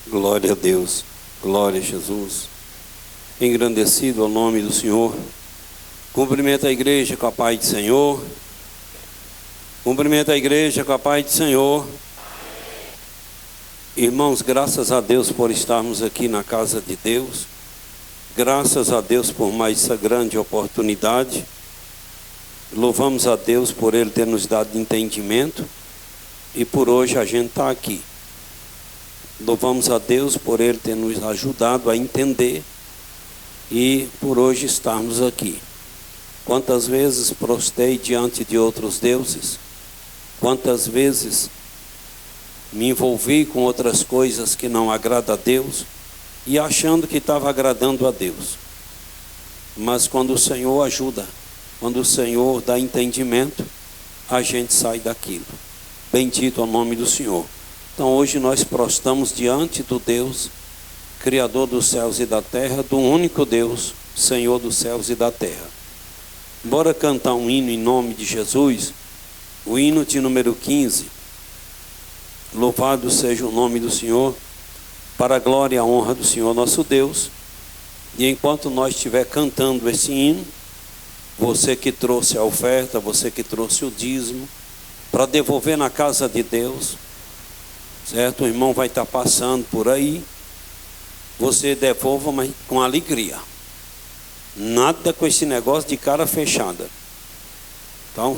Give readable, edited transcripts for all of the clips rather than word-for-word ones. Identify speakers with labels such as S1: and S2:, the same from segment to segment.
S1: Glória a Deus, glória a Jesus. Engrandecido ao nome do Senhor. Cumprimento a igreja com a paz do Senhor. Cumprimento a igreja com a paz do Senhor. Irmãos, graças a Deus por estarmos aqui na casa de Deus. Graças a Deus por mais essa grande oportunidade. Louvamos a Deus por Ele ter nos dado entendimento. E por hoje a gente está aqui. Louvamos a Deus por Ele ter nos ajudado a entender e por hoje estarmos aqui. Quantas vezes prostrei diante de outros deuses, quantas vezes me envolvi com outras coisas que não agradam a Deus e achando que estava agradando a Deus. Mas quando o Senhor ajuda, quando o Senhor dá entendimento, a gente sai daquilo. Bendito é o nome do Senhor. Então hoje nós prostramos diante do Deus, Criador dos céus e da terra, do único Deus, Senhor dos céus e da terra. Bora cantar um hino em nome de Jesus, o hino de número 15. Louvado seja o nome do Senhor, para a glória e a honra do Senhor nosso Deus. E enquanto nós estiver cantando esse hino, você que trouxe a oferta, você que trouxe o dízimo, para devolver na casa de Deus, certo? O irmão vai estar passando por aí, você devolva, mas com alegria. Nada com esse negócio de cara fechada. Então,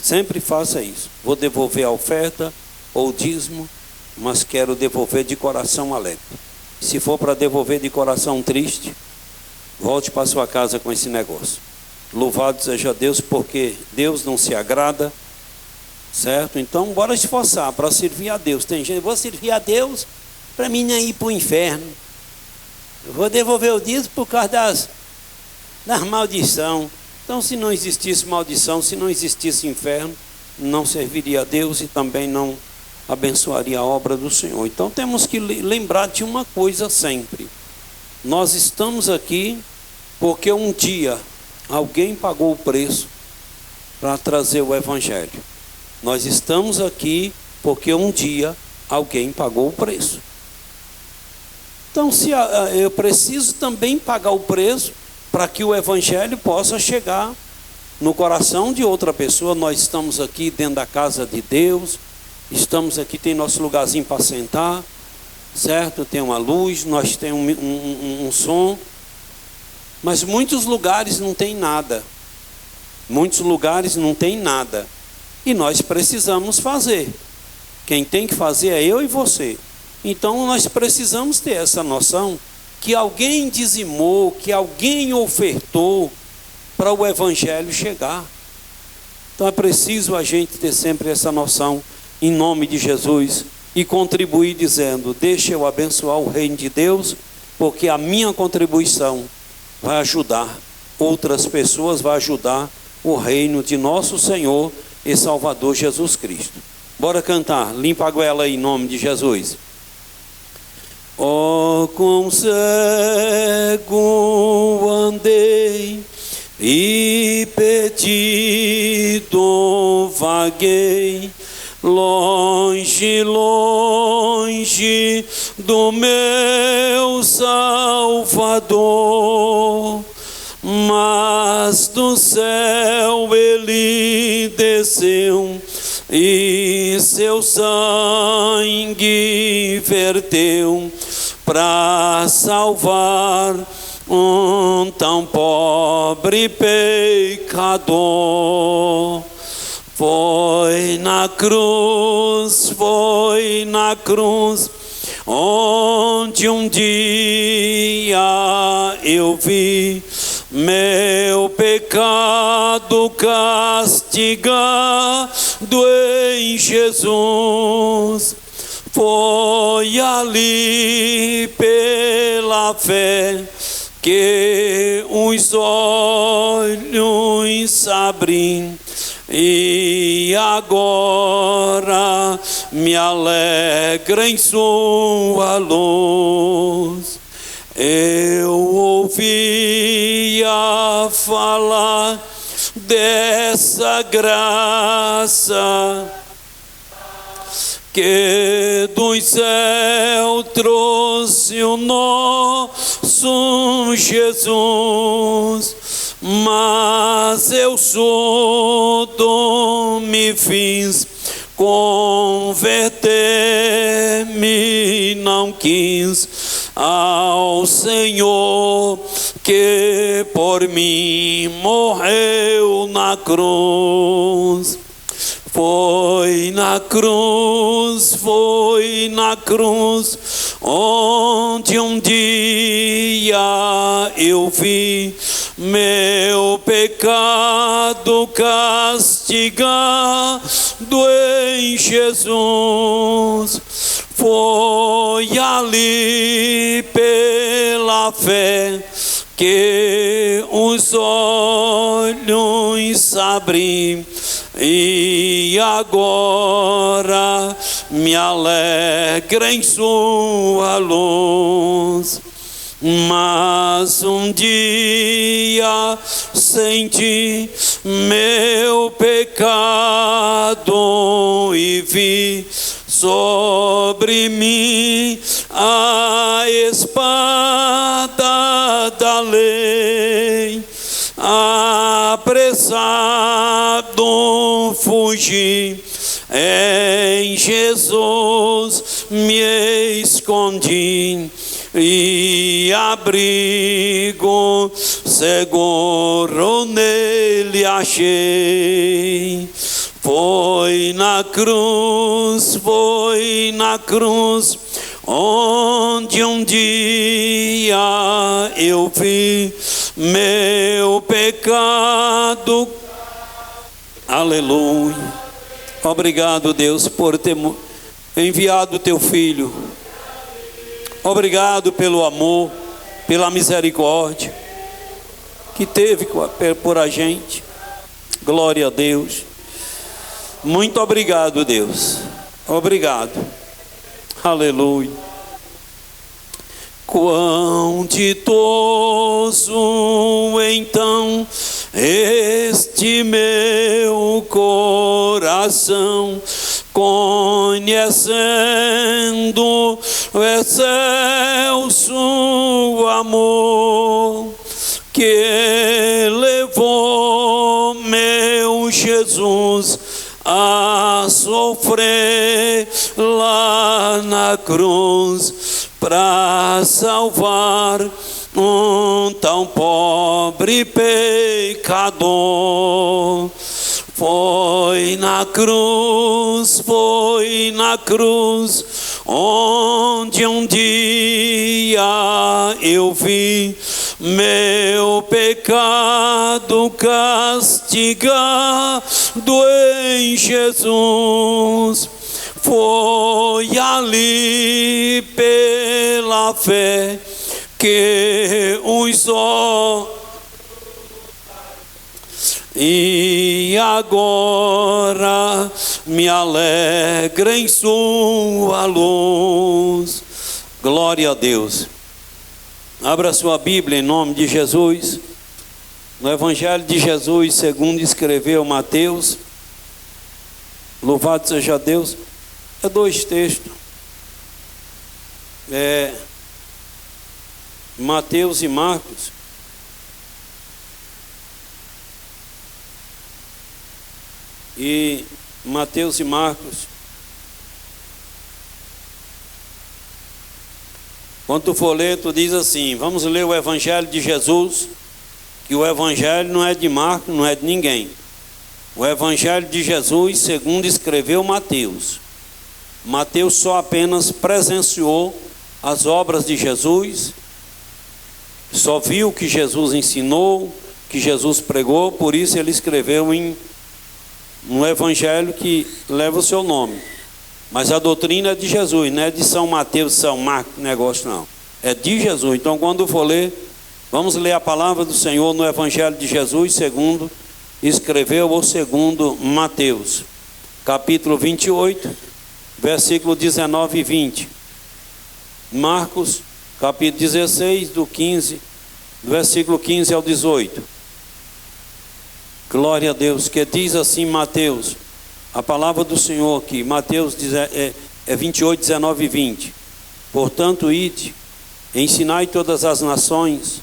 S1: sempre faça isso. Vou devolver a oferta ou o dízimo, mas quero devolver de coração alegre. Se for para devolver de coração triste, volte para sua casa com esse negócio. Louvado seja Deus, porque Deus não se agrada, certo? Então, bora esforçar para servir a Deus. Tem gente, vou servir a Deus para mim não ir para o inferno. Eu vou devolver o dízimo por causa das maldição. Então, se não existisse maldição, se não existisse inferno, não serviria a Deus e também não abençoaria a obra do Senhor. Então, temos que lembrar de uma coisa sempre. Nós estamos aqui porque um dia alguém pagou o preço para trazer o Evangelho. Nós estamos aqui porque um dia alguém pagou o preço. Então, se eu preciso também pagar o preço para que o Evangelho possa chegar no coração de outra pessoa. Nós estamos aqui dentro da casa de Deus, estamos aqui, tem nosso lugarzinho para sentar, certo? Tem uma luz, nós temos um som, mas muitos lugares não tem nada. Muitos lugares não tem nada. E nós precisamos fazer. Quem tem que fazer é eu e você. Então nós precisamos ter essa noção que alguém dizimou, que alguém ofertou para o Evangelho chegar. Então é preciso a gente ter sempre essa noção em nome de Jesus e contribuir dizendo: deixa eu abençoar o reino de Deus, porque a minha contribuição vai ajudar outras pessoas, vai ajudar o reino de nosso Senhor e Salvador Jesus Cristo. Bora cantar, limpa a goela aí em nome de Jesus. Oh, quão cego andei e perdido vaguei, longe, longe do meu Salvador. Mas do céu ele desceu e seu sangue verteu para salvar um tão pobre pecador. Foi na cruz, onde um dia eu vi meu pecado castigado em Jesus. Foi ali pela fé que os olhos abri e agora me alegra em sua luz. Eu ouvia falar dessa graça que do céu trouxe o nosso Jesus, mas eu surdo me fiz, converter-me não quis ao Senhor que por mim morreu na cruz. Foi na cruz, onde um dia eu vi meu pecado castigado em Jesus. Foi ali pela fé que os olhos abri, e agora me alegra em sua luz. Mas um dia senti meu pecado e vi sobre mim a espada da lei. Apressado fugi, em Jesus me escondi, e abrigo seguro nele achei. Foi na cruz, onde um dia eu vi meu pecado. Aleluia. Obrigado, Deus, por ter enviado o teu filho. Obrigado pelo amor, pela misericórdia que teve por a gente. Glória a Deus. Muito obrigado, Deus. Obrigado. Aleluia. Quão ditoso então este meu coração, conhecendo o excelso amor que levou meu Jesus a sofrer lá na cruz para salvar um tão pobre pecador. Foi na cruz, onde um dia eu vi meu pecado castigado em Jesus. Foi ali pela fé que os olhos, e agora me alegra em sua luz. Glória a Deus. Abra sua Bíblia em nome de Jesus, no Evangelho de Jesus segundo escreveu Mateus. Louvado seja Deus. É dois textos, Mateus e Marcos. E Mateus e Marcos. Quando tu for ler, tu diz assim: vamos ler o Evangelho de Jesus, que o Evangelho não é de Marcos, não é de ninguém. O Evangelho de Jesus segundo escreveu Mateus. Mateus só apenas presenciou as obras de Jesus, só viu o que Jesus ensinou, que Jesus pregou, por isso ele escreveu no Evangelho que leva o seu nome. Mas a doutrina é de Jesus, não é de São Mateus, São Marcos, negócio não. É de Jesus. Então quando for ler, vamos ler a palavra do Senhor no Evangelho de Jesus, segundo escreveu ou segundo Mateus. Capítulo 28, versículo 19 e 20. Marcos, capítulo 16, do versículo 15 ao 18. Glória a Deus, que diz assim Mateus: A palavra do Senhor aqui, Mateus 28, 19 e 20. Portanto, ide, ensinai todas as nações,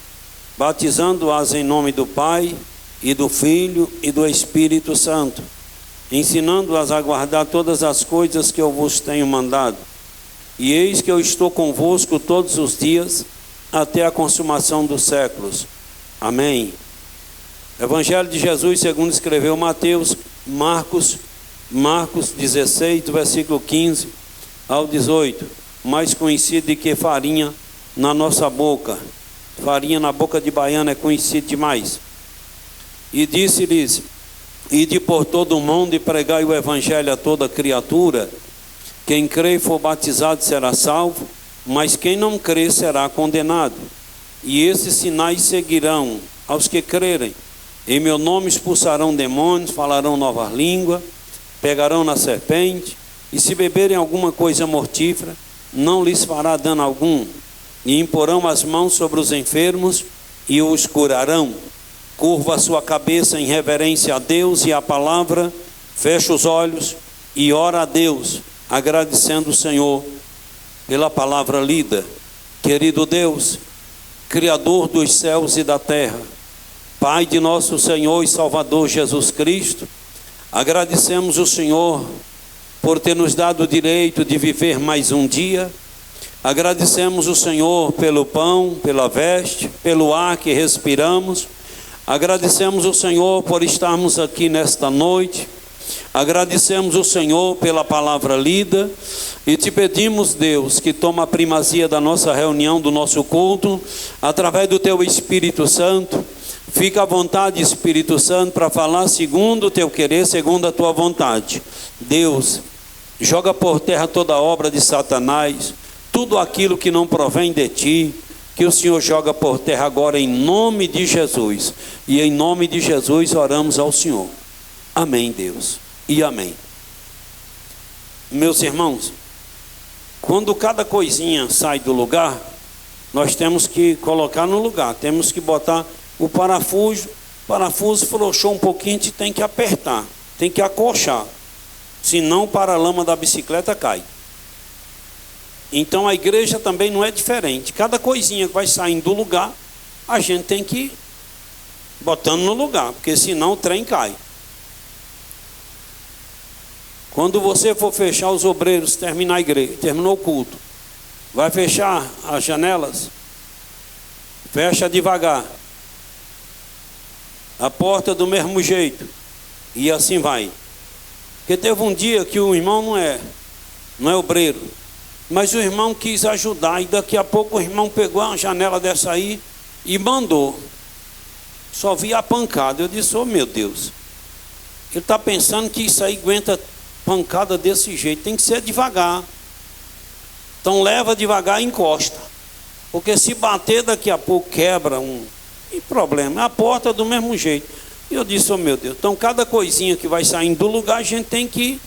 S1: batizando-as em nome do Pai, e do Filho, e do Espírito Santo, ensinando-as a guardar todas as coisas que eu vos tenho mandado. E eis que eu estou convosco todos os dias, até a consumação dos séculos. Amém. Evangelho de Jesus, segundo escreveu Mateus, Marcos 16, do versículo 15 ao 18. Mais conhecido de que farinha na nossa boca. Farinha na boca de baiano é conhecido demais. E disse-lhes: ide por todo o mundo e pregai o evangelho a toda criatura. Quem crê e for batizado será salvo, mas quem não crê será condenado. E esses sinais seguirão aos que crerem. Em meu nome expulsarão demônios, falarão novas línguas, pegarão na serpente, e se beberem alguma coisa mortífera, não lhes fará dano algum. E imporão as mãos sobre os enfermos e os curarão. Curva a sua cabeça em reverência a Deus e à palavra, fecha os olhos e ora a Deus, agradecendo o Senhor pela palavra lida. Querido Deus, Criador dos céus e da terra, Pai de nosso Senhor e Salvador Jesus Cristo, agradecemos o Senhor por ter nos dado o direito de viver mais um dia. Agradecemos o Senhor pelo pão, pela veste, pelo ar que respiramos. Agradecemos o Senhor por estarmos aqui nesta noite. Agradecemos o Senhor pela palavra lida e te pedimos, Deus, que toma a primazia da nossa reunião, do nosso culto, através do teu Espírito Santo. Fica à vontade, Espírito Santo, para falar segundo o teu querer, segundo a tua vontade. Deus, joga por terra toda a obra de Satanás, tudo aquilo que não provém de ti, que o Senhor joga por terra agora em nome de Jesus. E em nome de Jesus oramos ao Senhor. Amém, Deus, e amém. Meus irmãos, quando cada coisinha sai do lugar, nós temos que colocar no lugar, temos que botar o parafuso frouxou um pouquinho, a gente tem que apertar, tem que acochar, senão o paralama da bicicleta cai. Então a igreja também não é diferente, cada coisinha que vai saindo do lugar, a gente tem que ir botando no lugar, porque senão o trem cai. Quando você for fechar os obreiros, terminar a igreja, terminou o culto, vai fechar as janelas, fecha devagar, a porta do mesmo jeito, e assim vai. Porque teve um dia que o irmão não é obreiro, mas o irmão quis ajudar, e daqui a pouco o irmão pegou uma janela dessa aí e mandou. Só via a pancada. Eu disse: oh meu Deus, ele está pensando que isso aí aguenta pancada desse jeito, tem que ser devagar. Então leva devagar e encosta, porque se bater daqui a pouco quebra e problema, a porta do mesmo jeito. E eu disse: oh meu Deus, então cada coisinha que vai saindo do lugar, a gente tem que,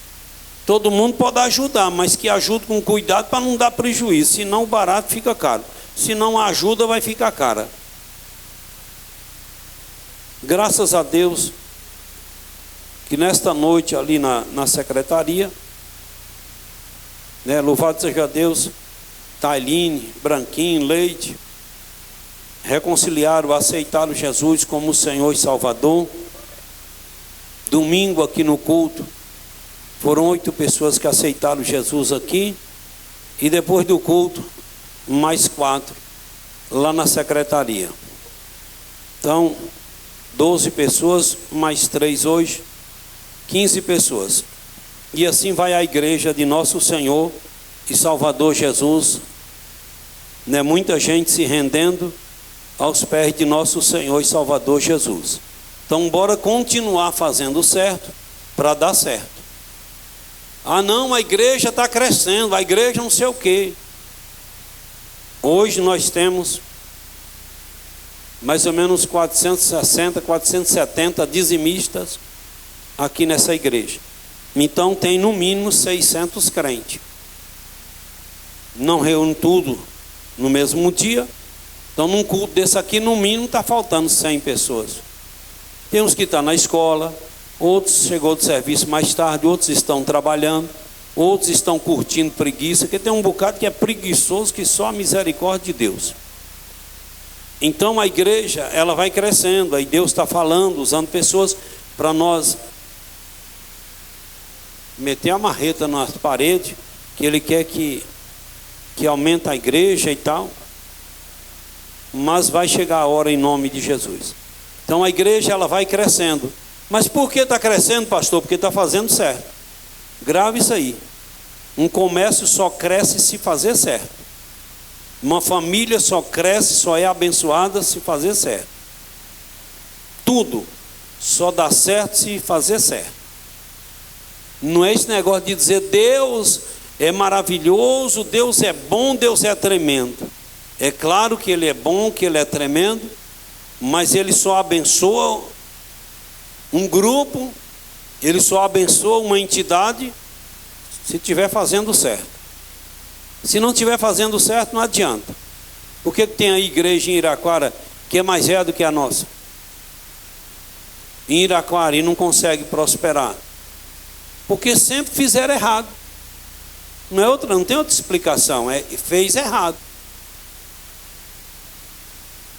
S1: todo mundo pode ajudar, mas que ajude com cuidado para não dar prejuízo, senão o barato fica caro, senão a ajuda vai ficar cara. Graças a Deus que nesta noite ali na secretaria, louvado seja Deus, Tailine, Branquinho, Leite, reconciliaram, aceitaram Jesus como o Senhor e Salvador. Domingo aqui no culto, foram 8 pessoas que aceitaram Jesus aqui, e depois do culto, mais 4 lá na secretaria. Então, 12 pessoas, mais 3 hoje, 15 pessoas. E assim vai a igreja de nosso Senhor e Salvador Jesus, muita gente se rendendo aos pés de nosso Senhor e Salvador Jesus. Então bora continuar fazendo certo para dar certo. Ah não, a igreja está crescendo, a igreja não sei o quê. Hoje nós temos mais ou menos 460, 470 dizimistas aqui nessa igreja. Então tem no mínimo 600 crentes. Não reúne tudo no mesmo dia. Então num culto desse aqui, no mínimo está faltando 100 pessoas. Tem uns que estão na escola, outros chegou do serviço mais tarde, outros estão trabalhando, outros estão curtindo preguiça, porque tem um bocado que é preguiçoso que só a misericórdia de Deus. Então a igreja, ela vai crescendo, aí Deus está falando, usando pessoas para nós meter a marreta nas paredes, que Ele quer que aumente a igreja e tal, mas vai chegar a hora em nome de Jesus. Então a igreja, ela vai crescendo. Mas por que está crescendo, pastor? Porque está fazendo certo. Grave isso aí. Um comércio só cresce se fazer certo. Uma família só cresce, só é abençoada se fazer certo. Tudo só dá certo se fazer certo. Não é esse negócio de dizer Deus é maravilhoso, Deus é bom, Deus é tremendo. É claro que Ele é bom, que Ele é tremendo, mas Ele só abençoa um grupo, Ele só abençoa uma entidade se estiver fazendo certo. Se não estiver fazendo certo, não adianta. Por que tem a igreja em Iraquara que é mais velha do que a nossa? Em Iraquara, e não consegue prosperar? Porque sempre fizeram errado. Não tem outra explicação, fez errado.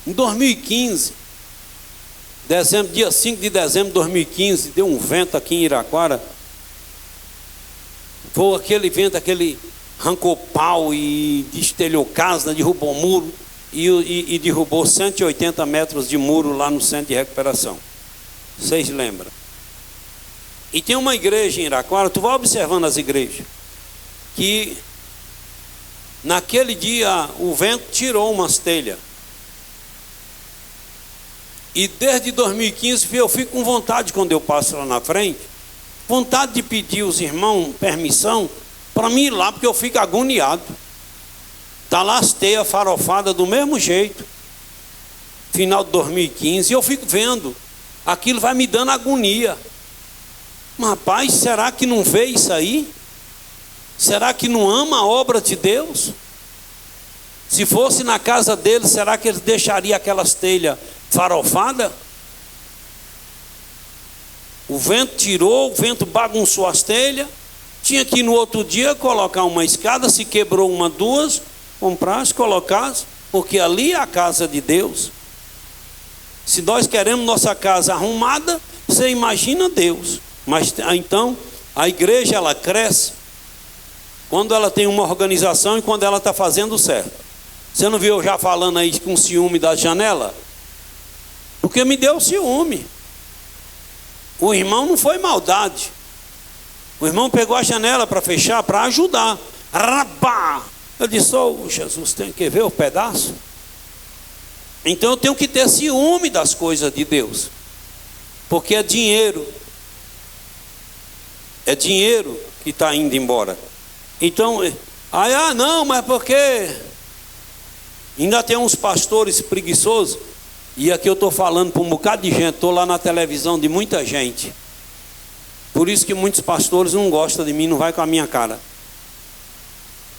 S1: Em 2015, dia 5 de dezembro de 2015, deu um vento aqui em Iraquara. Foi aquele vento, aquele arrancou pau e destelhou casa, derrubou muro e derrubou 180 metros de muro lá no centro de recuperação. Vocês lembram? E tem uma igreja em Iraquara, tu vai observando as igrejas, que naquele dia o vento tirou umas telhas. E desde 2015 eu fico com vontade, quando eu passo lá na frente, vontade de pedir os irmãos permissão para mim ir lá, porque eu fico agoniado. Está lá as teias farofadas do mesmo jeito. Final de 2015, e eu fico vendo. Aquilo vai me dando agonia. Mas rapaz, será que não vê isso aí? Será que não ama a obra de Deus? Se fosse na casa dele, será que ele deixaria aquelas telhas farofadas? O vento tirou, o vento bagunçou as telhas. Tinha que ir no outro dia colocar uma escada, se quebrou uma, duas, comprasse, colocasse, porque ali é a casa de Deus. Se nós queremos nossa casa arrumada, você imagina Deus. Mas então a igreja, ela cresce quando ela tem uma organização e quando ela está fazendo certo. Você não viu eu já falando aí com ciúme da janela? Porque me deu ciúme. O irmão não foi maldade. O irmão pegou a janela para fechar, para ajudar. Rabá! Eu disse, Jesus, tem que ver o pedaço. Então eu tenho que ter ciúme das coisas de Deus. Porque é dinheiro. É dinheiro que está indo embora. Então, não, mas porque ainda tem uns pastores preguiçosos. E aqui eu estou falando para um bocado de gente, estou lá na televisão de muita gente. Por isso que muitos pastores não gostam de mim, não vai com a minha cara.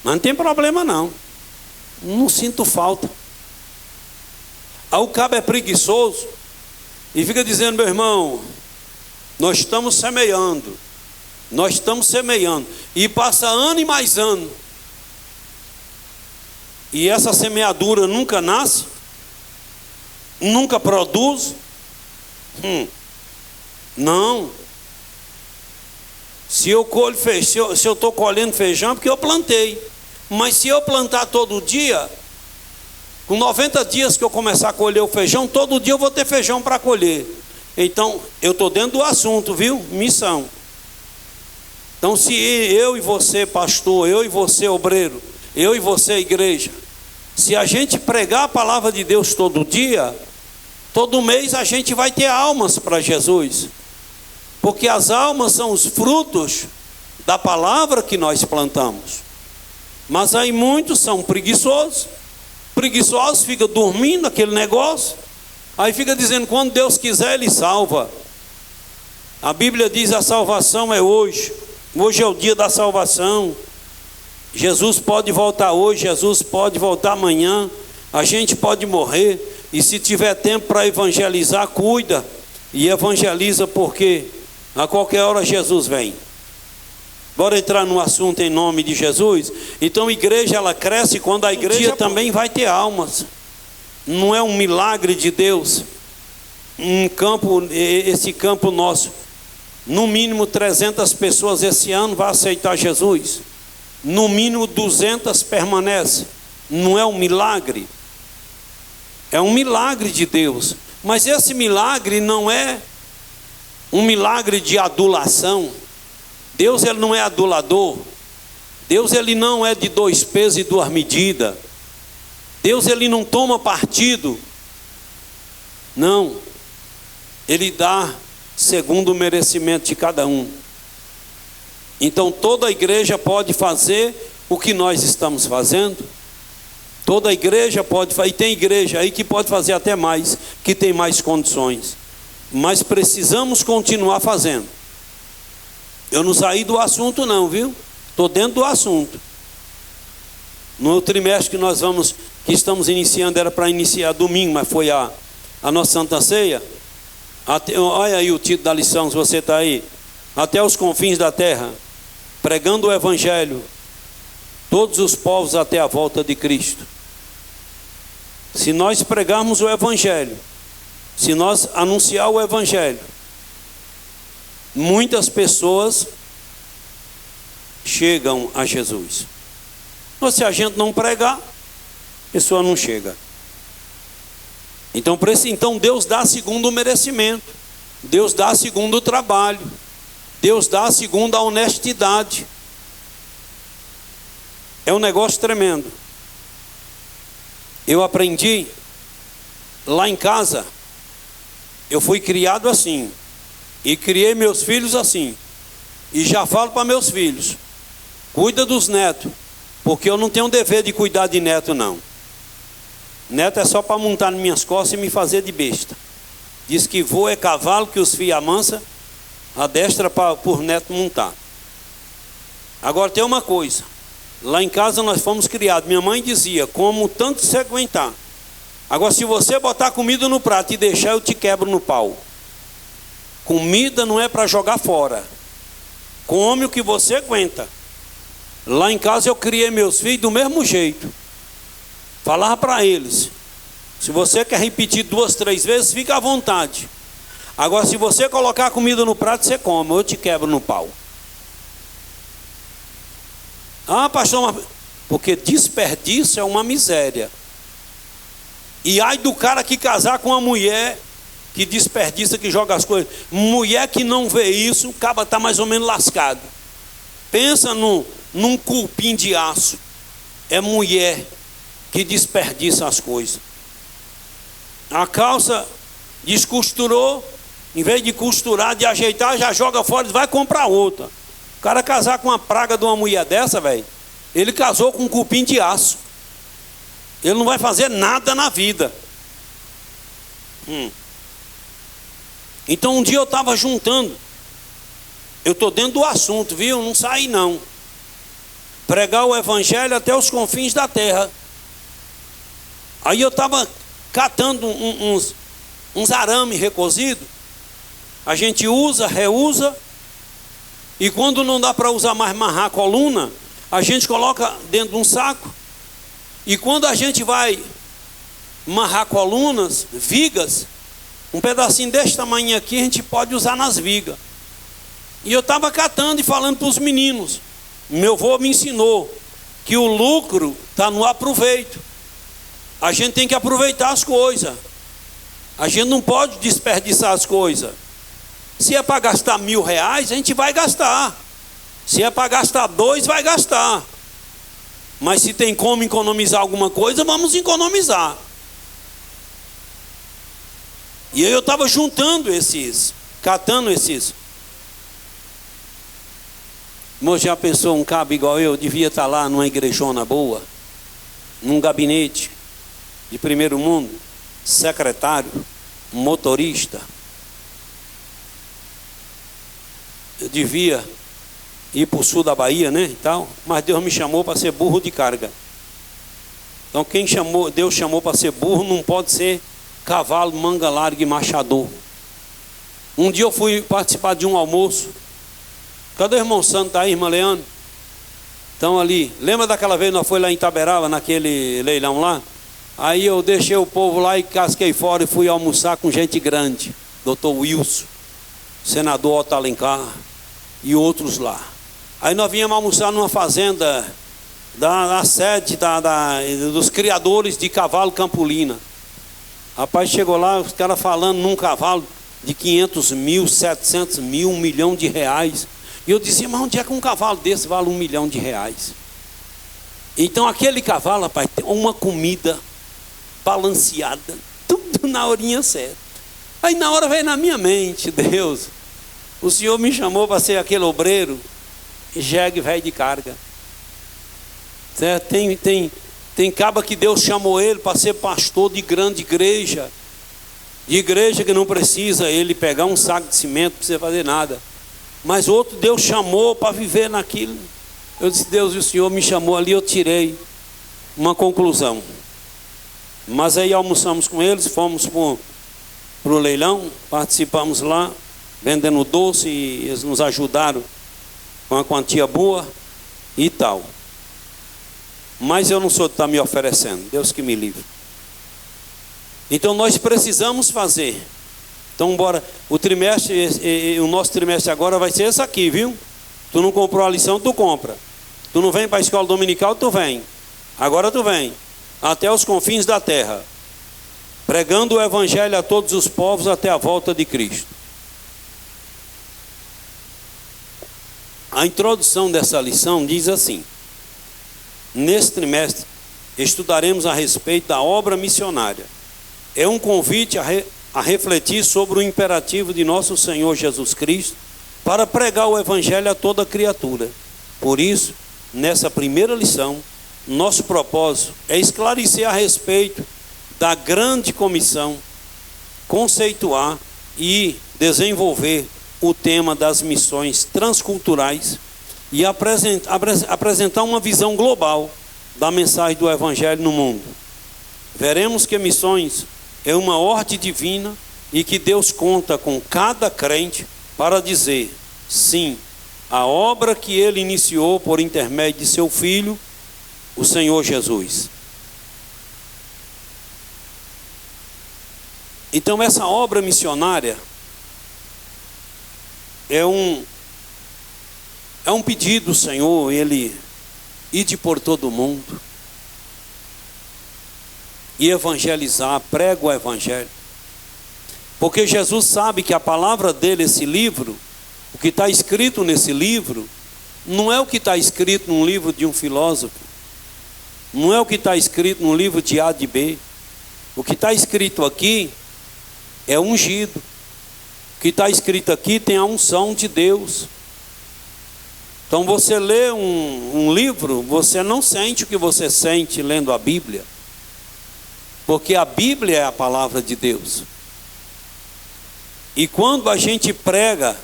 S1: Mas não tem problema não. Não sinto falta. Aí o cabo é preguiçoso e fica dizendo, meu irmão, nós estamos semeando. Nós estamos semeando. E passa ano e mais ano. E essa semeadura nunca nasce. Nunca produz. Não. Se eu colho feijão, se eu estou colhendo feijão, é porque eu plantei. Mas se eu plantar todo dia, com 90 dias que eu começar a colher o feijão, todo dia eu vou ter feijão para colher. Então, eu estou dentro do assunto, viu? Missão. Então, se eu e você, pastor, eu e você, obreiro, eu e você, igreja, se a gente pregar a palavra de Deus todo dia, todo mês a gente vai ter almas para Jesus. Porque as almas são os frutos da palavra que nós plantamos. Mas aí muitos são preguiçosos. Preguiçosos, ficam dormindo aquele negócio. Aí fica dizendo, quando Deus quiser, Ele salva. A Bíblia diz, a salvação é hoje. Hoje é o dia da salvação. Jesus pode voltar hoje, Jesus pode voltar amanhã. A gente pode morrer. E se tiver tempo para evangelizar, cuida. E evangeliza porque A qualquer hora Jesus vem. Bora entrar no assunto em nome de Jesus? Então a igreja, ela cresce quando a igreja também vai ter almas. Não é um milagre de Deus. Esse campo nosso, no mínimo 300 pessoas esse ano vai aceitar Jesus. No mínimo 200 permanecem. Não é um milagre? É um milagre de Deus. Mas esse milagre não é um milagre de adulação. Deus, ele não é adulador. Deus, ele não é de 2 pesos e 2 medidas. Deus, ele não toma partido. Não. Ele dá segundo o merecimento de cada um. Então toda a igreja pode fazer o que nós estamos fazendo. Toda a igreja pode fazer, e tem igreja aí que pode fazer até mais, que tem mais condições. Mas precisamos continuar fazendo. Eu não saí do assunto não, viu? Estou dentro do assunto. No trimestre que estamos iniciando, era para iniciar domingo, mas foi a nossa Santa Ceia. Olha aí o título da lição, se você está aí. Até os confins da terra, pregando o Evangelho, todos os povos até a volta de Cristo. Se nós pregarmos o Evangelho, se nós anunciar o Evangelho, muitas pessoas chegam a Jesus. Mas se a gente não pregar, a pessoa não chega. Então Deus dá segundo o merecimento. Deus dá segundo o trabalho. Deus dá segundo a honestidade. É um negócio tremendo. Eu aprendi lá em casa. Eu fui criado assim. E criei meus filhos assim. E já falo para meus filhos: cuida dos netos. Porque eu não tenho o dever de cuidar de neto, não. Neto é só para montar nas minhas costas e me fazer de besta. Diz que vô é cavalo que os filhos amansam, a destra por neto montar. Agora tem uma coisa. Lá em casa nós fomos criados. Minha mãe dizia: como tanto você aguentar. Agora se você botar comida no prato e deixar, eu te quebro no pau. Comida não é para jogar fora. Come o que você aguenta. Lá em casa eu criei meus filhos do mesmo jeito. Falava para eles: se você quer repetir 2, 3 vezes, fica à vontade. Agora se você colocar comida no prato, você come, eu te quebro no pau. Ah, pastor, porque desperdício é uma miséria. E ai do cara que casar com uma mulher que desperdiça, que joga as coisas. Mulher que não vê isso, o cara está mais ou menos lascado. Pensa num cupim de aço. É mulher que desperdiça as coisas. A calça descosturou, em vez de costurar, de ajeitar, já joga fora e vai comprar outra. O cara casar com uma praga de uma mulher dessa, velho, ele casou com um cupim de aço. Ele não vai fazer nada na vida. Então um dia eu estava juntando. Eu estou dentro do assunto, viu? Não saí não. Pregar o Evangelho até os confins da terra. Aí eu estava catando uns arames recozidos. A gente usa, reusa. E quando não dá para usar mais, amarrar a coluna, a gente coloca dentro de um saco. E quando a gente vai amarrar colunas, vigas, um pedacinho desse tamanho aqui a gente pode usar nas vigas. E eu estava catando e falando para os meninos. Meu avô me ensinou que o lucro está no aproveito. A gente tem que aproveitar as coisas. A gente não pode desperdiçar as coisas. Se é para gastar R$1.000, a gente vai gastar. Se é para gastar 2, vai gastar. Mas se tem como economizar alguma coisa, vamos economizar. E aí eu estava juntando catando esses. Irmão, já pensou um cabo igual eu, devia estar lá numa igrejona boa, num gabinete de primeiro mundo, secretário, motorista. Eu devia ir para o sul da Bahia, né, e tal, mas Deus me chamou para ser burro de carga. Então Deus chamou para ser burro, não pode ser cavalo, manga larga e machador. Um dia eu fui participar de um almoço. Cadê o irmão Santo? Está aí, irmã Leandro? Estão ali. Lembra daquela vez que nós fomos lá em Itaberaba, naquele leilão lá? Aí eu deixei o povo lá e casquei fora e fui almoçar com gente grande. Dr. Wilson, senador Otto Alencar e outros lá. Aí nós viemos almoçar numa fazenda da sede dos criadores de cavalo Campolina. Rapaz, chegou lá, os caras falando num cavalo de 500 mil, 700 mil, R$1 milhão. E eu dizia, mas onde é que um cavalo desse vale R$1 milhão? Então aquele cavalo, rapaz, tem uma comida balanceada, tudo na horinha certa. Aí na hora veio na minha mente, Deus, o Senhor me chamou para ser aquele obreiro, jegue velho de carga. Certo? Tem caba que Deus chamou ele para ser pastor de grande igreja. De igreja que não precisa ele pegar um saco de cimento para você fazer nada. Mas outro Deus chamou para viver naquilo. Eu disse, Deus, e o Senhor me chamou ali, eu tirei uma conclusão. Mas aí almoçamos com eles, fomos para o leilão, participamos lá, vendendo doce, e eles nos ajudaram com uma quantia boa e tal. Mas eu não sou de estar me oferecendo, Deus que me livre. Então nós precisamos fazer. Então bora, o nosso trimestre agora vai ser esse aqui, viu? Tu não comprou a lição, tu compra. Tu não vem para a escola dominical, tu vem. Agora tu vem. Até os confins da terra. Pregando o evangelho a todos os povos até a volta de Cristo. A introdução dessa lição diz assim: nesse trimestre estudaremos a respeito da obra missionária. É um convite a refletir sobre o imperativo de nosso Senhor Jesus Cristo para pregar o evangelho a toda criatura. Por isso, nessa primeira lição, nosso propósito é esclarecer a respeito da grande comissão, conceituar e desenvolver o tema das missões transculturais e apresentar uma visão global da mensagem do evangelho no mundo. Veremos que missões é uma ordem divina e que Deus conta com cada crente para dizer sim à obra que ele iniciou por intermédio de seu Filho, o Senhor Jesus. Então essa obra missionária é um pedido do Senhor, ele ide por todo o mundo e evangelizar, prega o evangelho. Porque Jesus sabe que a palavra dele, esse livro, o que está escrito nesse livro, não é o que está escrito num livro de um filósofo, não é o que está escrito num livro de A de B. O que está escrito aqui é ungido. O que está escrito aqui tem a unção de Deus. Então você lê um livro, você não sente o que você sente lendo a Bíblia. Porque a Bíblia é a palavra de Deus. E quando a gente prega,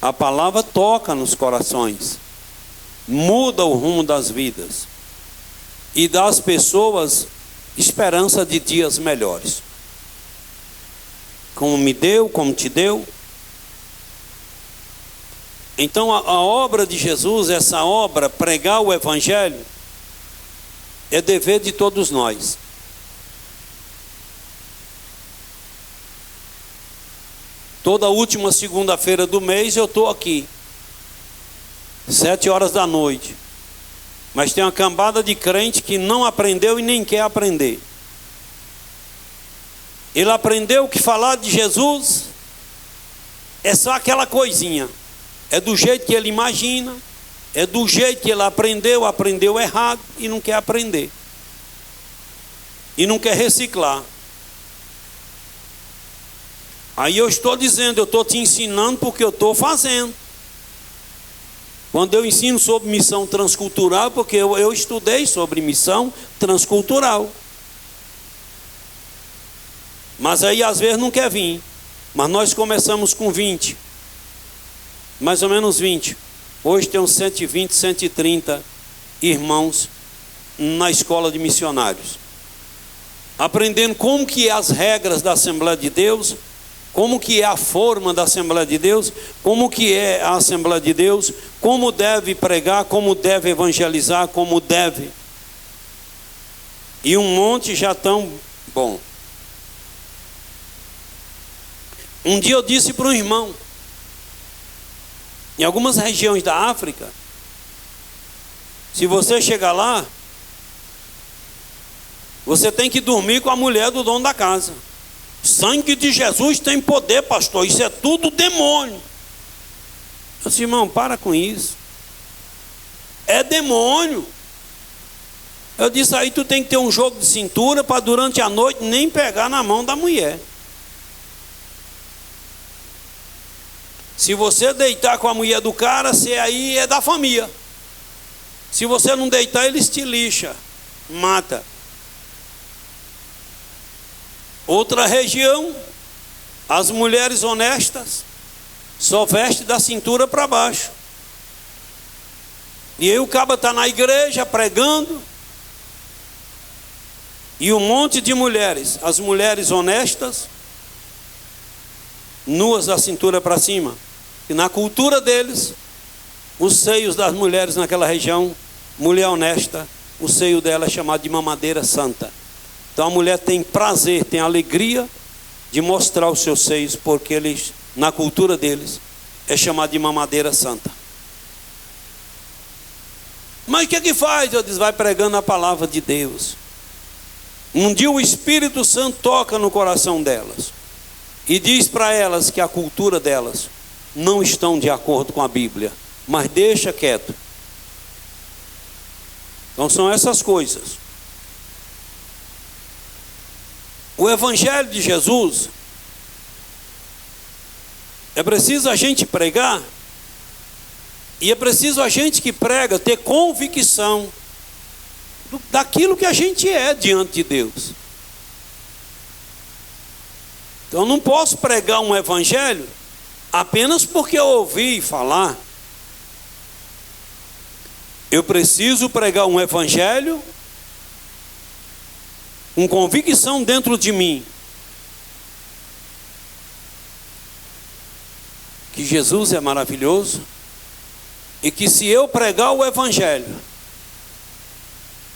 S1: a palavra toca nos corações, muda o rumo das vidas e dá às pessoas esperança de dias melhores. Como me deu, como te deu. Então a obra de Jesus, essa obra, pregar o evangelho, é dever de todos nós. Toda última segunda-feira do mês eu estou aqui, 7 horas da noite. Mas tem uma cambada de crente que não aprendeu e nem quer aprender. Ele aprendeu que falar de Jesus é só aquela coisinha. É do jeito que ele imagina, é do jeito que ele aprendeu errado e não quer aprender. E não quer reciclar. Aí eu estou dizendo, eu estou te ensinando porque eu estou fazendo. Quando eu ensino sobre missão transcultural, porque eu estudei sobre missão transcultural. Mas aí às vezes não quer vir. Mas nós começamos com 20. Mais ou menos 20. Hoje tem uns 120, 130 irmãos na escola de missionários. Aprendendo como que é as regras da Assembleia de Deus, como que é a forma da Assembleia de Deus, como que é a Assembleia de Deus, como deve pregar, como deve evangelizar, como deve. E um monte já tão bom. Um dia eu disse para um irmão, em algumas regiões da África, se você chegar lá, você tem que dormir com a mulher do dono da casa. Sangue de Jesus tem poder, pastor, isso é tudo demônio. Eu disse, irmão, para com isso. É demônio. Eu disse, aí tu tem que ter um jogo de cintura para durante a noite nem pegar na mão da mulher. Se você deitar com a mulher do cara, você aí é da família. Se você não deitar, eles te lixa, mata. Outra região, as mulheres honestas só vestem da cintura para baixo. E aí o caba está na igreja pregando, e um monte de mulheres, as mulheres honestas, nuas da cintura para cima. E na cultura deles, os seios das mulheres naquela região, mulher honesta, o seio dela é chamado de mamadeira santa. Então a mulher tem prazer, tem alegria de mostrar os seus seios, porque eles, na cultura deles, é chamado de mamadeira santa. Mas o que faz? Eu disse, vai pregando a palavra de Deus. Um dia o Espírito Santo toca no coração delas e diz para elas que a cultura delas não estão de acordo com a Bíblia, mas deixa quieto. Então são essas coisas. O Evangelho de Jesus, é preciso a gente pregar, e é preciso a gente que prega ter convicção daquilo que a gente é diante de Deus. Então eu não posso pregar um Evangelho apenas porque eu ouvi falar. Eu preciso pregar um Evangelho com convicção dentro de mim que Jesus é maravilhoso, e que se eu pregar o Evangelho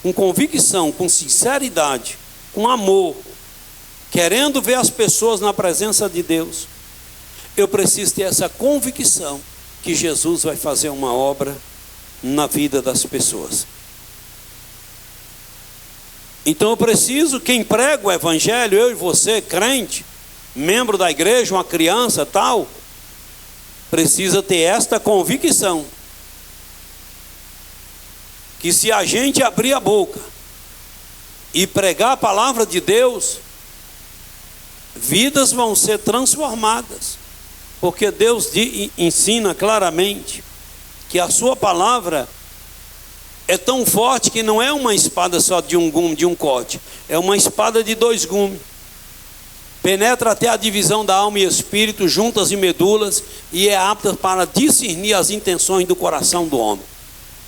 S1: com convicção, com sinceridade, com amor, querendo ver as pessoas na presença de Deus, eu preciso ter essa convicção que Jesus vai fazer uma obra na vida das pessoas. Então eu preciso, quem prega o Evangelho, eu e você, crente, membro da igreja, uma criança, tal, precisa ter esta convicção, que se a gente abrir a boca e pregar a palavra de Deus, vidas vão ser transformadas, porque Deus ensina claramente que a sua palavra é tão forte que não é uma espada só de um gume, de um corte, é uma espada de 2 gumes, penetra até a divisão da alma e espírito, juntas e medulas, e é apta para discernir as intenções do coração do homem.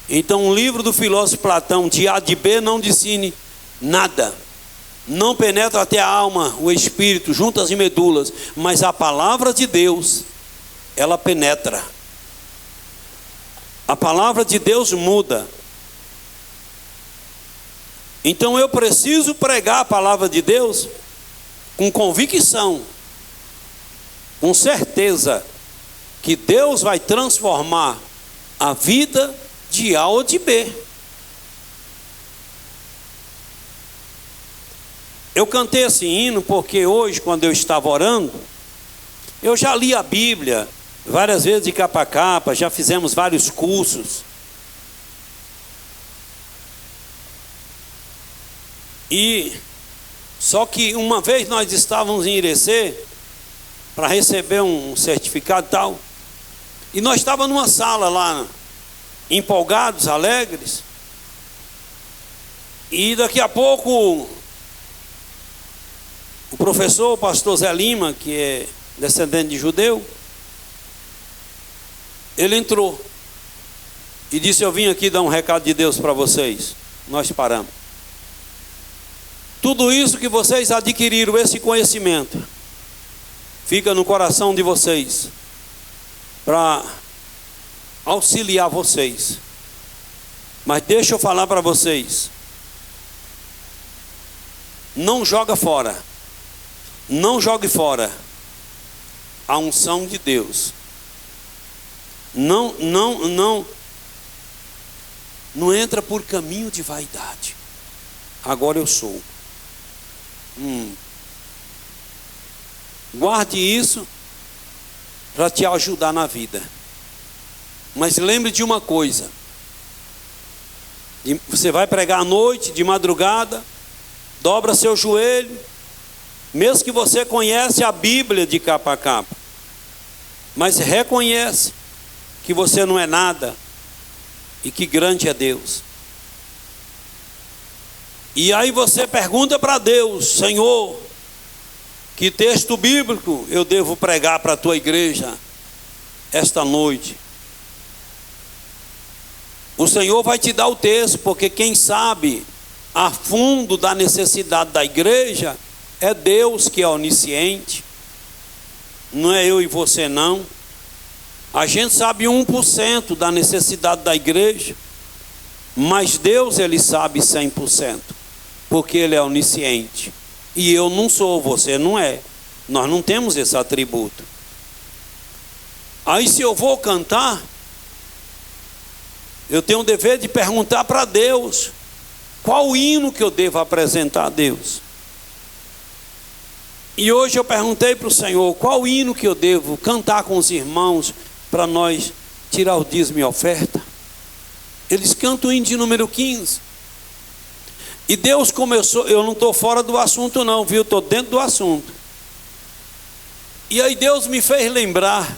S1: Então o livro do filósofo Platão, de A de B, não discerne nada, não penetra até a alma, o espírito, juntas e medulas, mas a palavra de Deus, ela penetra. A palavra de Deus muda. Então eu preciso pregar a palavra de Deus com convicção, com certeza que Deus vai transformar a vida de A ou de B. Eu cantei esse hino porque hoje, quando eu estava orando, eu já li a Bíblia várias vezes de capa a capa, já fizemos vários cursos. E só que uma vez nós estávamos em Irecê para receber um certificado e tal, e nós estávamos numa sala lá, empolgados, alegres, e daqui a pouco o professor, o pastor Zé Lima, que é descendente de judeu, ele entrou e disse: eu vim aqui dar um recado de Deus para vocês. Nós paramos. Tudo isso que vocês adquiriram, esse conhecimento, fica no coração de vocês para auxiliar vocês. Mas deixa eu falar para vocês. Não joga fora. Não jogue fora a unção de Deus. Não entra por caminho de vaidade. Agora eu sou. Guarde isso para te ajudar na vida. Mas lembre de uma coisa. Você vai pregar à noite, de madrugada, dobra seu joelho, mesmo que você conhece a Bíblia de capa a capa, mas reconhece que você não é nada e que grande é Deus. E aí você pergunta para Deus: Senhor, que texto bíblico eu devo pregar para a tua igreja esta noite? O Senhor vai te dar o texto, porque quem sabe a fundo da necessidade da igreja é Deus, que é onisciente. Não é eu e você não. A gente sabe 1% da necessidade da igreja, mas Deus, Ele sabe 100%, porque Ele é onisciente. E eu não sou, você não é. Nós não temos esse atributo. Aí se eu vou cantar, eu tenho o dever de perguntar para Deus qual o hino que eu devo apresentar a Deus. E hoje eu perguntei para o Senhor qual o hino que eu devo cantar com os irmãos para nós tirar o dízimo e oferta. Eles cantam o hino de número 15. E Deus começou, eu não estou fora do assunto não, viu? Estou dentro do assunto. E aí Deus me fez lembrar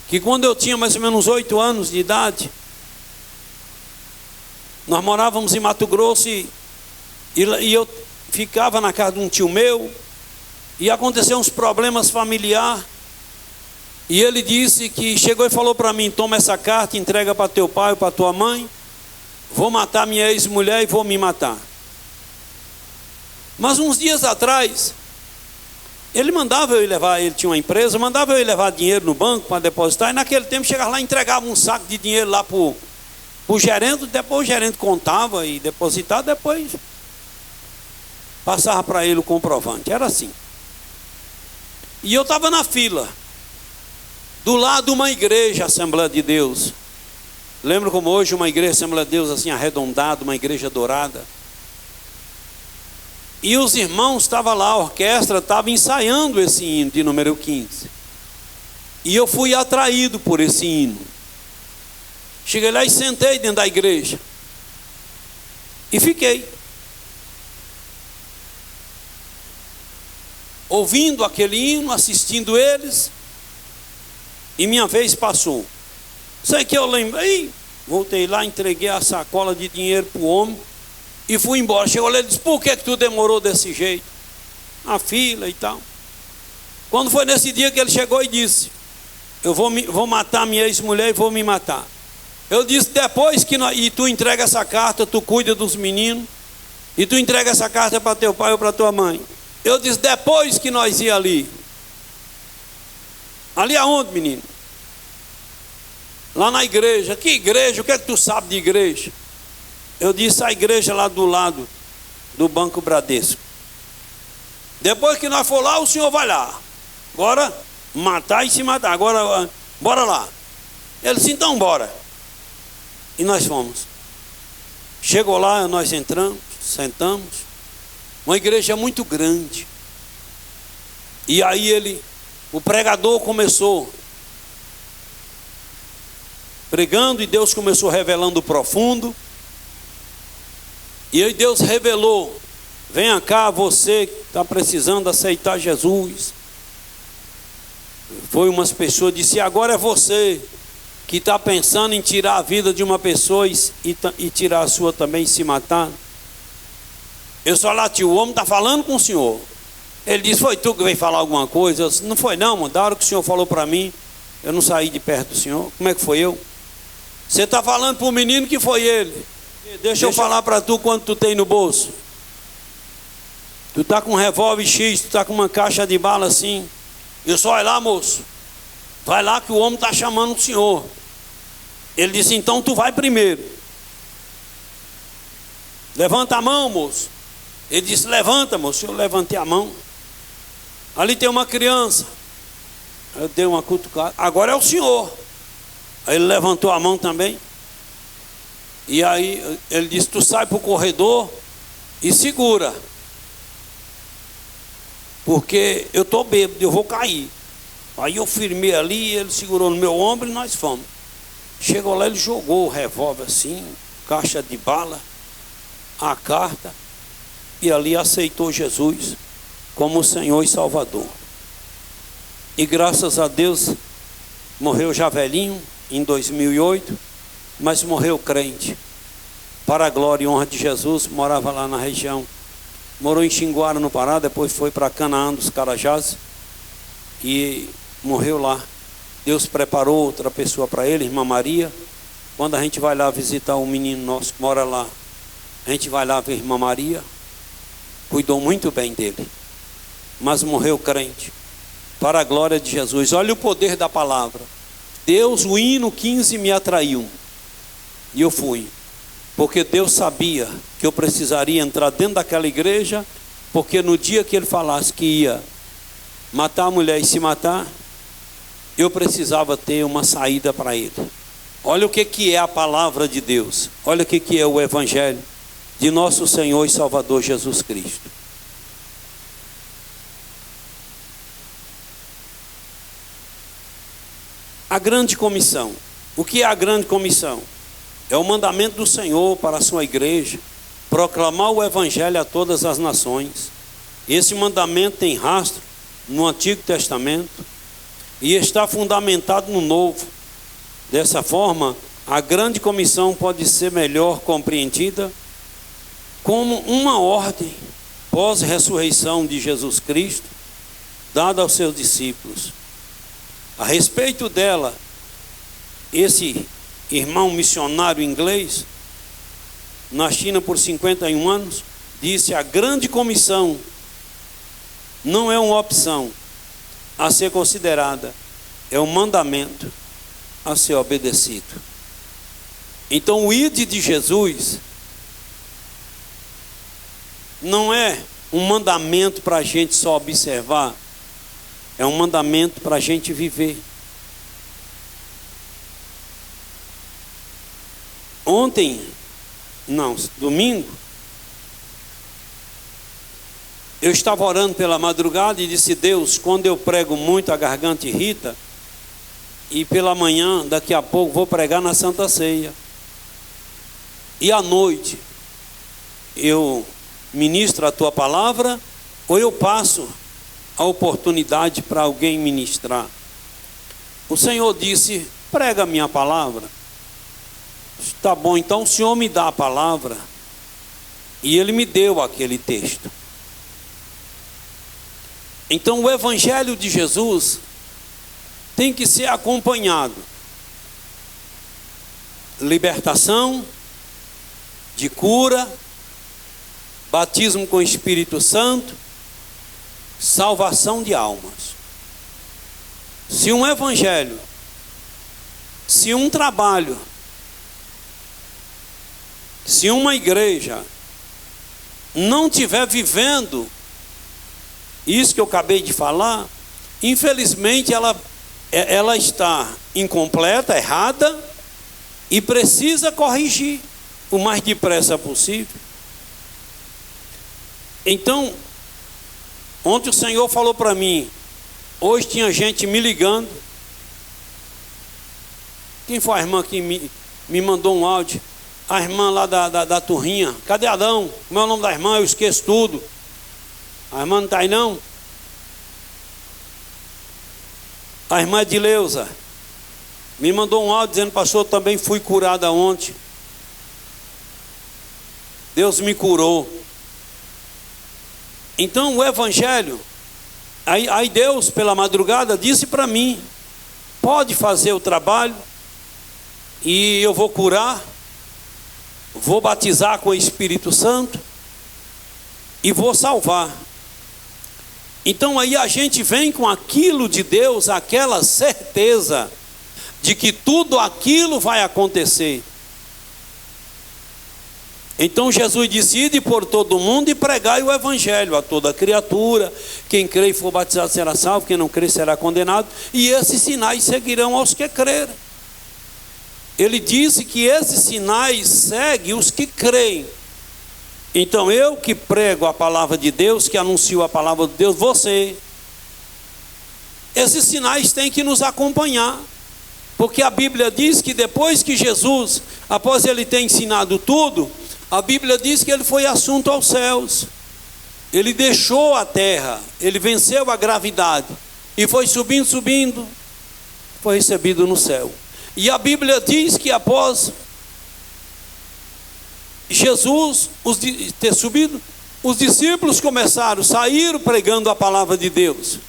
S1: que quando eu tinha mais ou menos 8 anos de idade, nós morávamos em Mato Grosso e eu ficava na casa de um tio meu, e aconteceu uns problemas familiares, e ele disse que chegou e falou para mim: toma essa carta, entrega para teu pai ou para tua mãe, vou matar minha ex-mulher e vou me matar. Mas uns dias atrás, ele mandava eu ir levar, ele tinha uma empresa, mandava eu ir levar dinheiro no banco para depositar, e naquele tempo chegava lá e entregava um saco de dinheiro lá para o gerente, depois o gerente contava e depositava, depois passava para ele o comprovante. Era assim. E eu estava na fila, do lado de uma igreja, Assembleia de Deus. Lembro como hoje uma igreja Assembleia de Deus assim arredondada, uma igreja dourada. E os irmãos estavam lá, a orquestra estava ensaiando esse hino de número 15. E eu fui atraído por esse hino. Cheguei lá e sentei dentro da igreja. E fiquei. Ouvindo aquele hino, assistindo eles. E minha vez passou. Sei que eu lembrei, voltei lá, entreguei a sacola de dinheiro para o homem e fui embora. Chegou lá e disse: por que tu demorou desse jeito? A fila e tal. Quando foi nesse dia que ele chegou e disse: eu vou matar minha ex-mulher e vou me matar. Eu disse: depois que e tu entrega essa carta, tu cuida dos meninos, e tu entrega essa carta para teu pai ou para tua mãe. Eu disse: depois que nós ia ali. Ali aonde, menino? Lá na igreja. Que igreja? O que é que tu sabe de igreja? Eu disse: a igreja lá do lado do Banco Bradesco. Depois que nós for lá, o senhor vai lá. Agora, matar e se matar. Agora, bora lá. Ele disse: então bora. E nós fomos. Chegou lá, nós entramos, sentamos. Uma igreja muito grande. E aí o pregador começou pregando, e Deus começou revelando o profundo. E aí Deus revelou: venha cá, você que está precisando aceitar Jesus. Foi umas pessoas, disse: agora é você que está pensando em tirar a vida de uma pessoa e tirar a sua também e se matar. Eu só lati: o homem está falando com o senhor. Ele disse: foi tu que veio falar alguma coisa? Eu disse: não foi não, mano. Da hora que o senhor falou para mim, eu não saí de perto do senhor. Como é que foi eu? Você está falando para o menino que foi ele. Deixa eu falar para tu quanto tu tem no bolso. Tu está com um revólver X, tu está com uma caixa de bala assim. Eu só, vai lá, moço. Vai lá que o homem está chamando o senhor. Ele disse, então tu vai primeiro. Levanta a mão, moço. Ele disse, levanta, moço. Eu levantei a mão. Ali tem uma criança. Eu dei uma cutucada. Agora é o senhor. Aí ele levantou a mão também. E aí ele disse, tu sai para o corredor e segura. Porque eu estou bêbado, eu vou cair. Aí eu firmei ali, ele segurou no meu ombro e nós fomos. Chegou lá, ele jogou o revólver assim, caixa de bala, a carta, e ali aceitou Jesus como o Senhor e Salvador. E graças a Deus, morreu já velhinho, em 2008, mas morreu crente. Para a glória e honra de Jesus, morava lá na região. Morou em Xinguara, no Pará, depois foi para Canaã dos Carajás e morreu lá. Deus preparou outra pessoa para ele, irmã Maria. Quando a gente vai lá visitar um menino nosso que mora lá, a gente vai lá ver a irmã Maria. Cuidou muito bem dele, mas morreu crente. Para a glória de Jesus. Olha o poder da palavra. Deus, o hino 15 me atraiu. E eu fui. Porque Deus sabia que eu precisaria entrar dentro daquela igreja. Porque no dia que ele falasse que ia matar a mulher e se matar, eu precisava ter uma saída para ele. Olha o que é a palavra de Deus. Olha o que é o evangelho de nosso Senhor e Salvador Jesus Cristo. A grande comissão. O que é a grande comissão? É o mandamento do Senhor para a sua igreja, proclamar o evangelho a todas as nações. Esse mandamento tem rastro no Antigo Testamento e está fundamentado no Novo. Dessa forma, a grande comissão pode ser melhor compreendida como uma ordem pós-ressurreição de Jesus Cristo, dada aos seus discípulos. A respeito dela, esse irmão missionário inglês, na China por 51 anos, disse: a grande comissão não é uma opção a ser considerada, é um mandamento a ser obedecido. Então o ide de Jesus não é um mandamento para a gente só observar, é um mandamento para a gente viver. Domingo, eu estava orando pela madrugada e disse: Deus, quando eu prego muito a garganta irrita, e pela manhã, daqui a pouco, vou pregar na Santa Ceia. E à noite, eu ministro a tua palavra, ou eu passo a oportunidade para alguém ministrar. O Senhor disse: prega a minha palavra. Tá bom, então o Senhor me dá a palavra. E Ele me deu aquele texto. Então o Evangelho de Jesus tem que ser acompanhado. Libertação, de cura, batismo com o Espírito Santo, salvação de almas. Se um evangelho, se um trabalho, se uma igreja não estiver vivendo isso que eu acabei de falar, infelizmente ela está incompleta, errada, e precisa corrigir o mais depressa possível. Então, ontem o Senhor falou para mim, hoje tinha gente me ligando. Quem foi a irmã que me mandou um áudio? A irmã lá da Turrinha. Cadê Adão? Como é o nome da irmã? Eu esqueço tudo. A irmã não está aí não? A irmã Edileuza me mandou um áudio dizendo: pastor, também fui curada ontem. Deus me curou. Então o evangelho, aí Deus pela madrugada disse para mim: pode fazer o trabalho e eu vou curar, vou batizar com o Espírito Santo e vou salvar. Então aí a gente vem com aquilo de Deus, aquela certeza de que tudo aquilo vai acontecer. Então Jesus disse: ide por todo mundo e pregai o evangelho a toda criatura. Quem crê e for batizado será salvo, quem não crê será condenado. E esses sinais seguirão aos que crerem. Ele disse que esses sinais seguem os que creem. Então eu que prego a palavra de Deus, que anuncio a palavra de Deus, você, esses sinais têm que nos acompanhar. Porque a Bíblia diz que depois que Jesus, após ele ter ensinado tudo, a Bíblia diz que ele foi assunto aos céus. Ele deixou a terra, ele venceu a gravidade e foi subindo, foi recebido no céu. E a Bíblia diz que após Jesus ter subido, os discípulos saíram pregando a palavra de Deus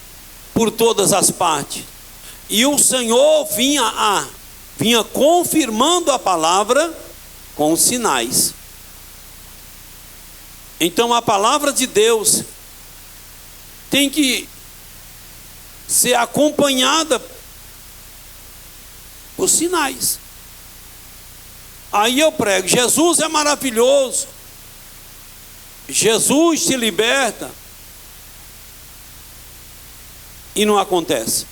S1: por todas as partes. E o Senhor vinha confirmando a palavra com os sinais. Então a palavra de Deus tem que ser acompanhada por sinais. Aí eu prego: Jesus é maravilhoso, Jesus te liberta, e não acontece.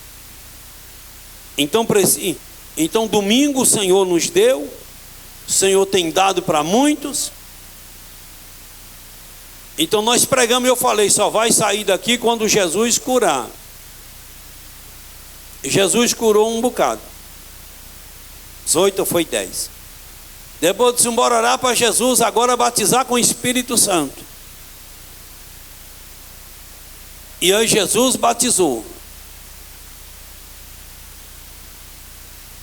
S1: Então domingo o Senhor nos deu, o Senhor tem dado para muitos. Então nós pregamos, eu falei, só vai sair daqui quando Jesus curar. Jesus curou um bocado, 8 ou foi 10. Depois disse: bora orar para Jesus agora batizar com o Espírito Santo. E aí Jesus batizou.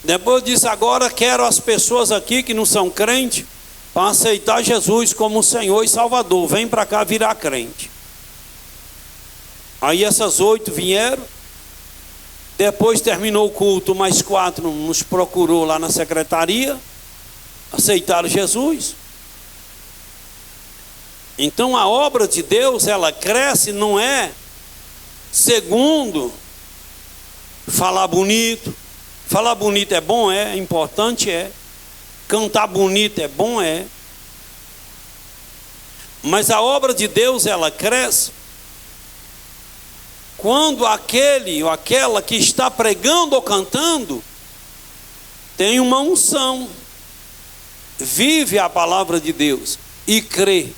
S1: Depois disse: agora quero as pessoas aqui que não são crentes para aceitar Jesus como Senhor e Salvador. Vem para cá virar crente. Aí essas 8 vieram. Depois terminou o culto, mais 4 nos procurou lá na secretaria, aceitaram Jesus. Então a obra de Deus, ela cresce, não é segundo falar bonito. Falar bonito é bom, é importante, é. Cantar bonito é bom, é. Mas a obra de Deus, ela cresce quando aquele ou aquela que está pregando ou cantando tem uma unção, vive a palavra de Deus e crê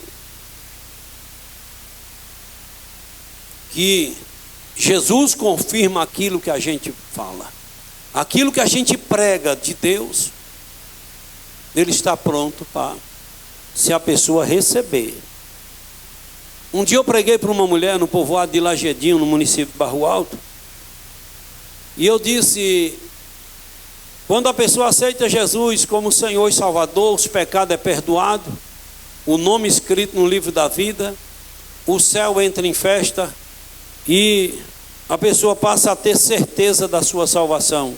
S1: que Jesus confirma aquilo que a gente fala, aquilo que a gente prega de Deus. Ele está pronto para, se a pessoa receber. Um dia eu preguei para uma mulher no povoado de Lagedinho, no município de Barro Alto, e eu disse: quando a pessoa aceita Jesus como Senhor e Salvador, os pecados é perdoado, o nome escrito no livro da vida, o céu entra em festa e a pessoa passa a ter certeza da sua salvação.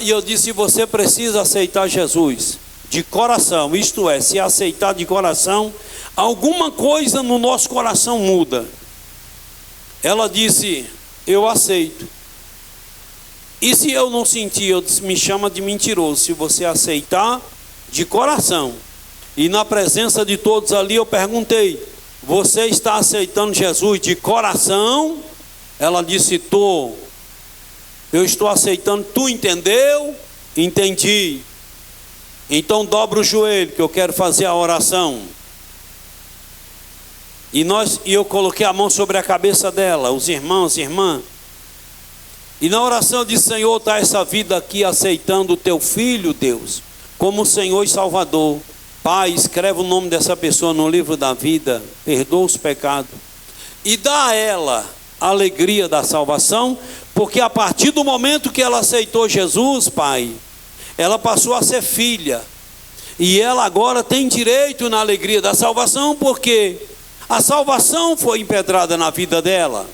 S1: E eu disse: você precisa aceitar Jesus de coração, isto é, se aceitar de coração, alguma coisa no nosso coração muda. Ela disse: eu aceito. E se eu não sentir, eu disse: me chama de mentiroso. Se você aceitar de coração. E na presença de todos ali eu perguntei: você está aceitando Jesus de coração? Ela disse: eu estou aceitando. Tu entendeu? Entendi. Então dobra o joelho que eu quero fazer a oração. E eu coloquei a mão sobre a cabeça dela, os irmãos e irmãs. E na oração eu disse: Senhor, está essa vida aqui aceitando o teu filho, Deus, como Senhor e Salvador. Pai, escreve o nome dessa pessoa no livro da vida, perdoa os pecados e dá a ela a alegria da salvação, porque a partir do momento que ela aceitou Jesus, Pai, ela passou a ser filha, e ela agora tem direito na alegria da salvação, porque a salvação foi impetrada na vida dela.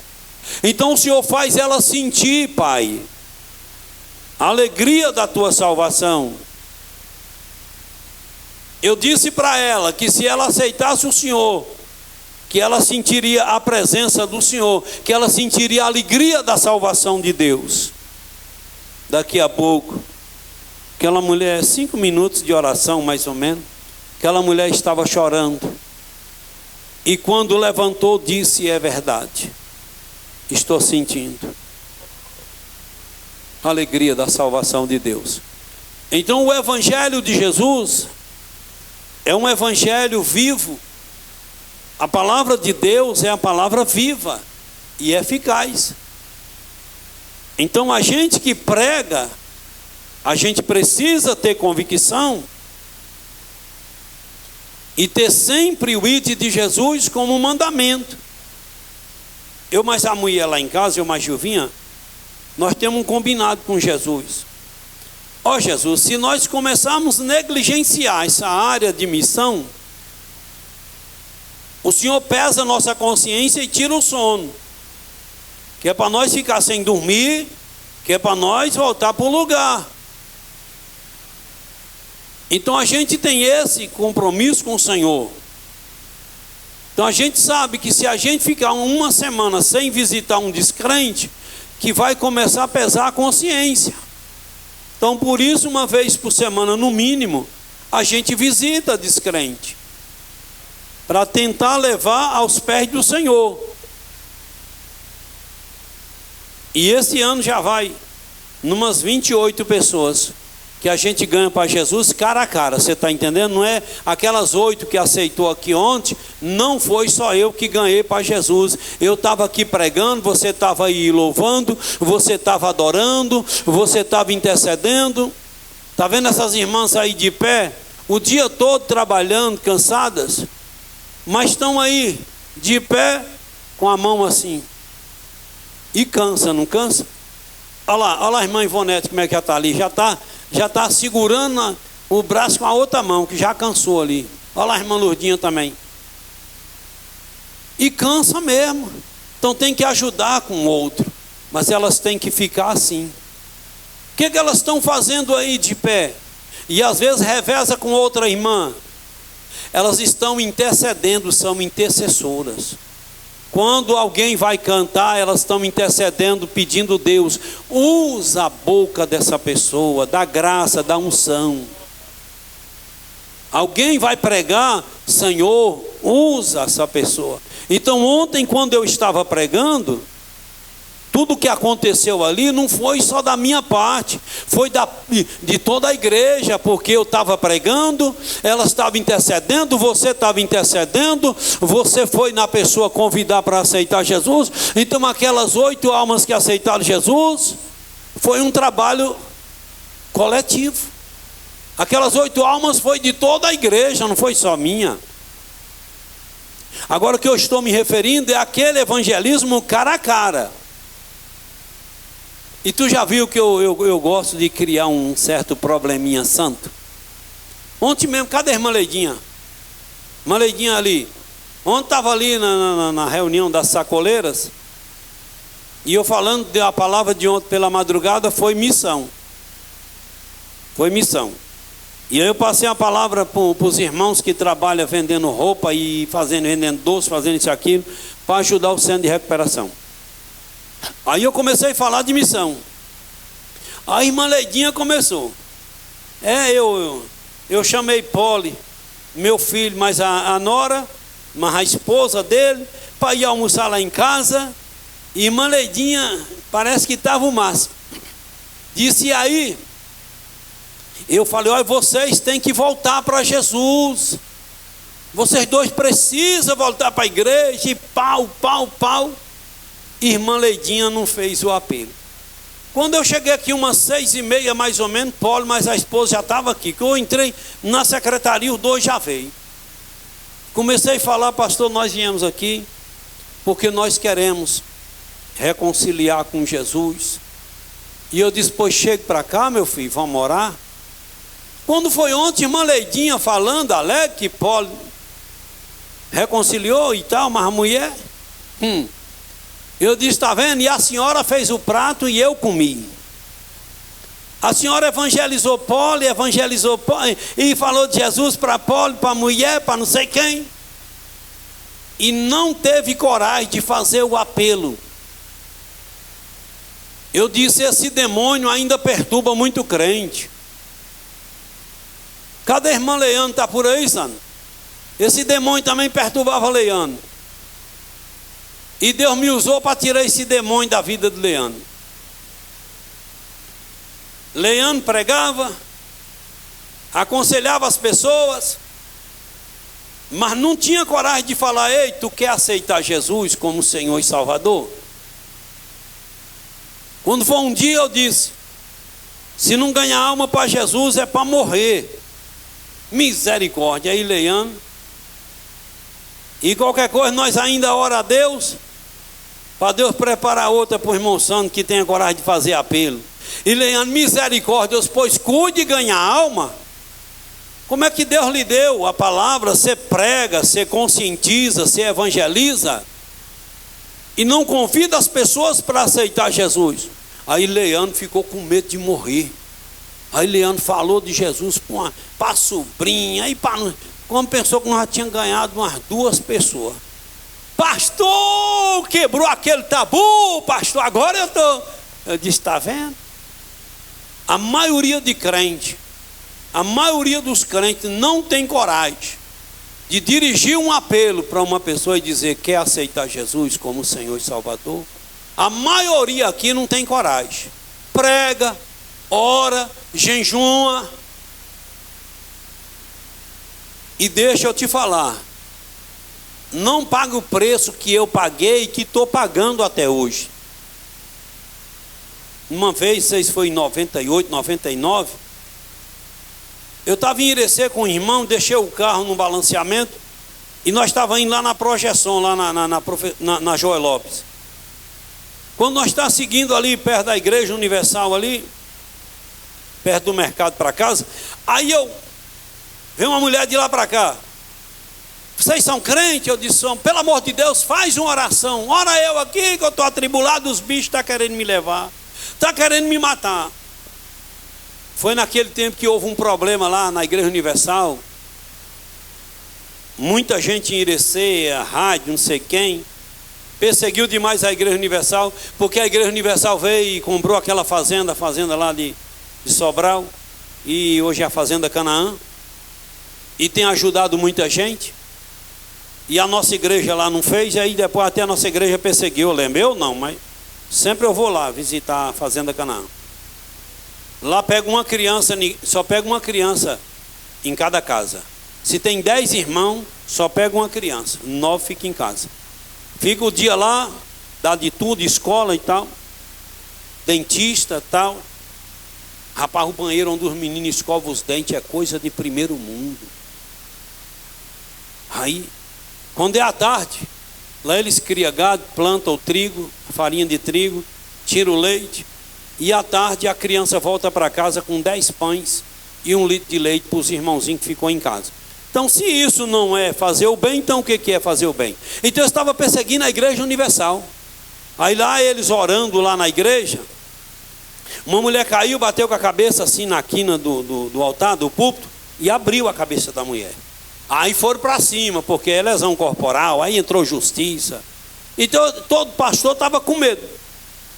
S1: Então o Senhor faz ela sentir, Pai, a alegria da tua salvação. Eu disse para ela que se ela aceitasse o Senhor que ela sentiria a presença do Senhor, que ela sentiria a alegria da salvação de Deus. Daqui a pouco, aquela mulher, 5 minutos de oração mais ou menos, aquela mulher estava chorando. E quando levantou, disse: é verdade, estou sentindo a alegria da salvação de Deus. Então o Evangelho de Jesus é um Evangelho vivo. A palavra de Deus é a palavra viva e eficaz. Então a gente que prega, a gente precisa ter convicção e ter sempre o ide de Jesus como mandamento. Eu mais a mulher lá em casa, eu mais Gilvinha, nós temos um combinado com Jesus. Ó Jesus, se nós começarmos a negligenciar essa área de missão, o Senhor pesa a nossa consciência e tira o sono, que é para nós ficar sem dormir, que é para nós voltar para o lugar. Então a gente tem esse compromisso com o Senhor. Então a gente sabe que se a gente ficar uma semana sem visitar um descrente, que vai começar a pesar a consciência. Então por isso, uma vez por semana no mínimo, a gente visita descrente, para tentar levar aos pés do Senhor. E esse ano já vai numas 28 pessoas que a gente ganha para Jesus cara a cara, você está entendendo? Não é aquelas 8 que aceitou aqui ontem, não foi só eu que ganhei para Jesus. Eu estava aqui pregando, você estava aí louvando, você estava adorando, você estava intercedendo. Está vendo essas irmãs aí de pé, o dia todo trabalhando, cansadas, mas estão aí de pé com a mão assim, e cansa, não cansa? Olha lá a irmã Ivonete, como é que já está ali, já está segurando o braço com a outra mão, que já cansou ali. Olha lá a irmã Lourdinha também, e cansa mesmo. Então tem que ajudar com o outro, mas elas têm que ficar assim. O que elas estão fazendo aí de pé? E às vezes reveza com outra irmã. Elas estão intercedendo, são intercessoras. Quando alguém vai cantar, elas estão intercedendo, pedindo: Deus, usa a boca dessa pessoa, dá graça, dá unção. Alguém vai pregar, Senhor, usa essa pessoa. Então ontem, quando eu estava pregando, tudo que aconteceu ali não foi só da minha parte, foi de toda a igreja, porque eu estava pregando, ela estava intercedendo, você estava intercedendo, você foi na pessoa convidar para aceitar Jesus. Então aquelas 8 almas que aceitaram Jesus, foi um trabalho coletivo. Aquelas 8 almas foi de toda a igreja, não foi só minha. Agora o que eu estou me referindo é aquele evangelismo cara a cara. E tu já viu que eu gosto de criar um certo probleminha santo? Ontem mesmo, cadê a irmã Leidinha? Irmã Leidinha ali. Ontem estava ali na reunião das sacoleiras, e eu falando da palavra de ontem pela madrugada, foi missão. Foi missão. E aí eu passei a palavra para os irmãos que trabalham vendendo roupa e vendendo doce, fazendo isso e aquilo, para ajudar o centro de recuperação. Aí eu comecei a falar de missão. A irmã Leidinha começou. Eu chamei Poli, meu filho, mas a nora, mas a esposa dele, para ir almoçar lá em casa. E irmã Leidinha parece que estava o máximo. Disse: aí, eu falei: olha, vocês têm que voltar para Jesus. Vocês dois precisam voltar para a igreja. E pau. Irmã Leidinha não fez o apelo. Quando eu cheguei aqui umas 6h30 mais ou menos, Paulo, mas a esposa já estava aqui, que eu entrei na secretaria, os dois já veio. Comecei a falar: pastor, nós viemos aqui porque nós queremos reconciliar com Jesus. E eu disse: pois chegue para cá, meu filho, vamos orar. Quando foi ontem, irmã Leidinha falando, alegre, que Paulo reconciliou e tal, mas a mulher... Eu disse: está vendo? E a senhora fez o prato e eu comi. A senhora evangelizou Paulo, e falou de Jesus para Paulo, para a mulher, para não sei quem. e não teve coragem de fazer o apelo. Eu disse, esse demônio ainda perturba muito crente. Cadê a irmã Leandro? Está por aí, Sandra? Esse demônio também perturbava Leandro. E Deus me usou para tirar esse demônio da vida de Leandro. Leandro pregava, aconselhava as pessoas, mas não tinha coragem de falar: ei, tu quer aceitar Jesus como Senhor e Salvador? Quando foi um dia eu disse: se não ganhar alma para Jesus é para morrer. Misericórdia. Aí Leandro, e qualquer coisa nós ainda ora a Deus, para Deus preparar outra para o irmão Santo que tenha coragem de fazer apelo. E Leandro, misericórdia, Deus, pois cuide de ganhar alma. Como é que Deus lhe deu a palavra? Você prega, você conscientiza, você evangeliza e não convida as pessoas para aceitar Jesus. Aí Leandro ficou com medo de morrer. Aí Leandro falou de Jesus para a sobrinha, e como pensou que nós já tínhamos ganhado umas 2 pessoas. Pastor, quebrou aquele tabu, pastor, agora eu estou. Eu disse, está vendo? A maioria de crente, a maioria dos crentes não tem coragem de dirigir um apelo para uma pessoa e dizer: quer aceitar Jesus como Senhor e Salvador? A maioria aqui não tem coragem. Prega, ora, jejuma. E deixa eu te falar, não paga o preço que eu paguei e que estou pagando até hoje. Uma vez, vocês foi em 98, 99, eu estava em Irecê com o irmão, deixei o carro no balanceamento e nós estávamos indo lá na projeção, lá na Joel Lopes. Quando nós estávamos seguindo ali perto da Igreja Universal ali, perto do mercado para casa, aí veio uma mulher de lá para cá. Vocês são crentes? Eu disse, somos. Pelo amor de Deus, faz uma oração. Ora eu aqui que eu estou atribulado, os bichos estão querendo me levar. Está querendo me matar. Foi naquele tempo que houve um problema lá na Igreja Universal. Muita gente em Irecê, a rádio, não sei quem, perseguiu demais a Igreja Universal, porque a Igreja Universal veio e comprou aquela fazenda, a fazenda lá de Sobral, e hoje é a Fazenda Canaã, e tem ajudado muita gente. E a nossa igreja lá não fez, e aí depois até a nossa igreja perseguiu. Lembra? Eu não, mas sempre eu vou lá visitar a Fazenda Canaã. Lá pega uma criança, só pega uma criança em cada casa. Se tem 10 irmãos, só pega uma criança, 9 ficam em casa. Fica o dia lá, dá de tudo, escola e tal, dentista e tal. Rapaz, o banheiro onde os meninos escovam os dentes é coisa de primeiro mundo. Aí, quando é à tarde, lá eles criam gado, plantam o trigo, farinha de trigo, tiram o leite, e à tarde a criança volta para casa com 10 pães e 1 litro de leite para os irmãozinhos que ficou em casa. Então, se isso não é fazer o bem, então o que é fazer o bem? Então eu estava perseguindo a Igreja Universal. Aí lá eles orando lá na igreja, uma mulher caiu, bateu com a cabeça assim na quina do altar, do púlpito, e abriu a cabeça da mulher. Aí foram para cima, porque é lesão corporal, aí entrou justiça. Então todo pastor estava com medo.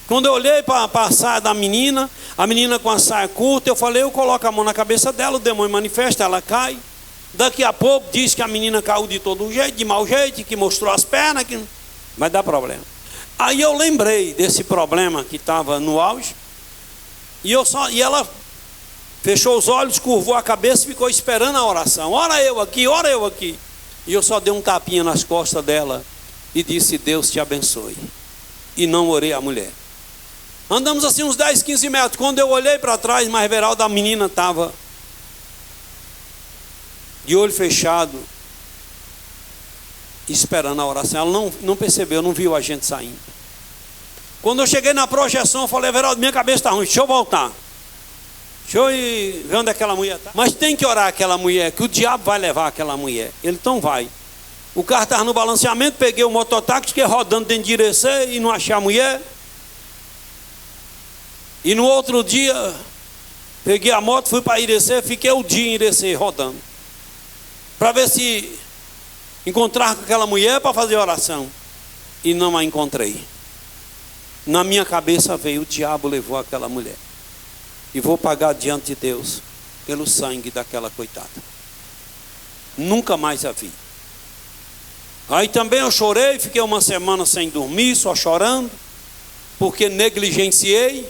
S1: Quando eu olhei para a saia da menina, a menina com a saia curta, eu falei, eu coloco a mão na cabeça dela, o demônio manifesta, ela cai. Daqui a pouco diz que a menina caiu de todo jeito, de mau jeito, que mostrou as pernas, que vai dar problema. Aí eu lembrei desse problema que estava no auge, e ela fechou os olhos, curvou a cabeça e ficou esperando a oração. Ora eu aqui, ora eu aqui. E eu só dei um tapinha nas costas dela e disse, Deus te abençoe. E não orei a mulher. Andamos assim uns 10, 15 metros. Quando eu olhei para trás, mais Everaldo, a menina estava de olho fechado, esperando a oração. Ela não percebeu, não viu a gente saindo. Quando eu cheguei na projeção, eu falei, Everaldo, minha cabeça está ruim, deixa eu voltar. Deixa eu ir ver onde aquela mulher está. Mas tem que orar aquela mulher, que o diabo vai levar aquela mulher. Ele então vai. O carro estava no balanceamento, peguei o mototáxi, fiquei rodando dentro de Irecê e não achei a mulher. E no outro dia, peguei a moto, fui para Irecê, fiquei o dia em Irecê rodando. Para ver se encontrar com aquela mulher para fazer oração. E não a encontrei. Na minha cabeça veio: o diabo levou aquela mulher. E vou pagar diante de Deus pelo sangue daquela coitada. Nunca mais a vi. Aí também eu chorei, fiquei uma semana sem dormir, só chorando, porque negligenciei.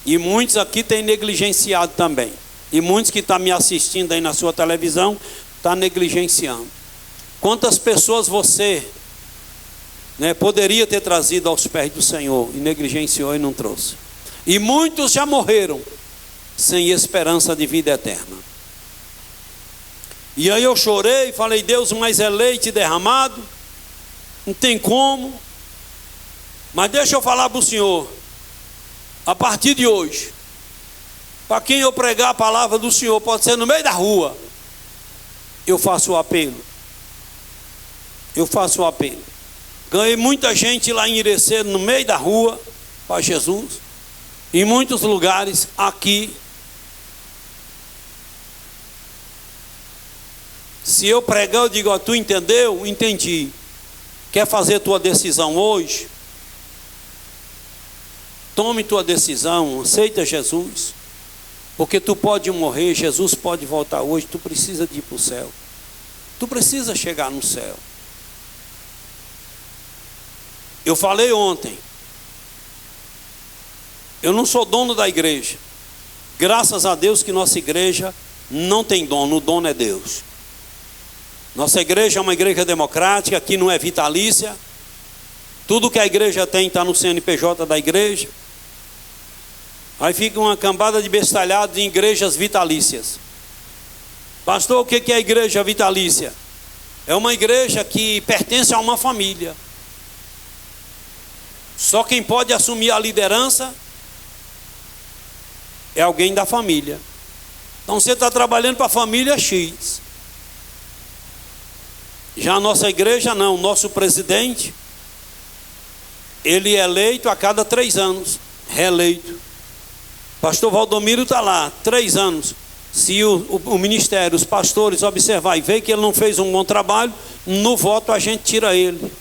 S1: E muitos aqui têm negligenciado também. E muitos que estão me assistindo aí na sua televisão, estão negligenciando. Quantas pessoas você poderia ter trazido aos pés do Senhor e negligenciou e não trouxe? E muitos já morreram sem esperança de vida eterna. E aí eu chorei, falei: Deus, mas é leite derramado, não tem como. Mas deixa eu falar para o Senhor, a partir de hoje, para quem eu pregar a palavra do Senhor, pode ser no meio da rua, eu faço o apelo. Eu faço o apelo. Ganhei muita gente lá em Irecê, no meio da rua, para Jesus. Em muitos lugares aqui. Se eu pregar, eu digo: ó, tu entendeu? Entendi. Quer fazer tua decisão hoje? Tome tua decisão, aceita Jesus. Porque tu pode morrer, Jesus pode voltar hoje. Tu precisa de ir para o céu. Tu precisa chegar no céu. Eu falei ontem, eu não sou dono da igreja. Graças a Deus que nossa igreja não tem dono, o dono é Deus. Nossa igreja é uma igreja democrática, aqui não é vitalícia. Tudo que a igreja tem está no CNPJ da igreja. Aí fica uma cambada de bestalhados em igrejas vitalícias. Pastor, o que é a igreja vitalícia? É uma igreja que pertence a uma família. Só quem pode assumir a liderança é alguém da família. Então você está trabalhando para a família X. Já a nossa igreja não, o nosso presidente, ele é eleito a cada 3 anos, reeleito. Pastor Valdomiro está lá, 3 anos. Se o ministério, os pastores observar e ver que ele não fez um bom trabalho, no voto a gente tira ele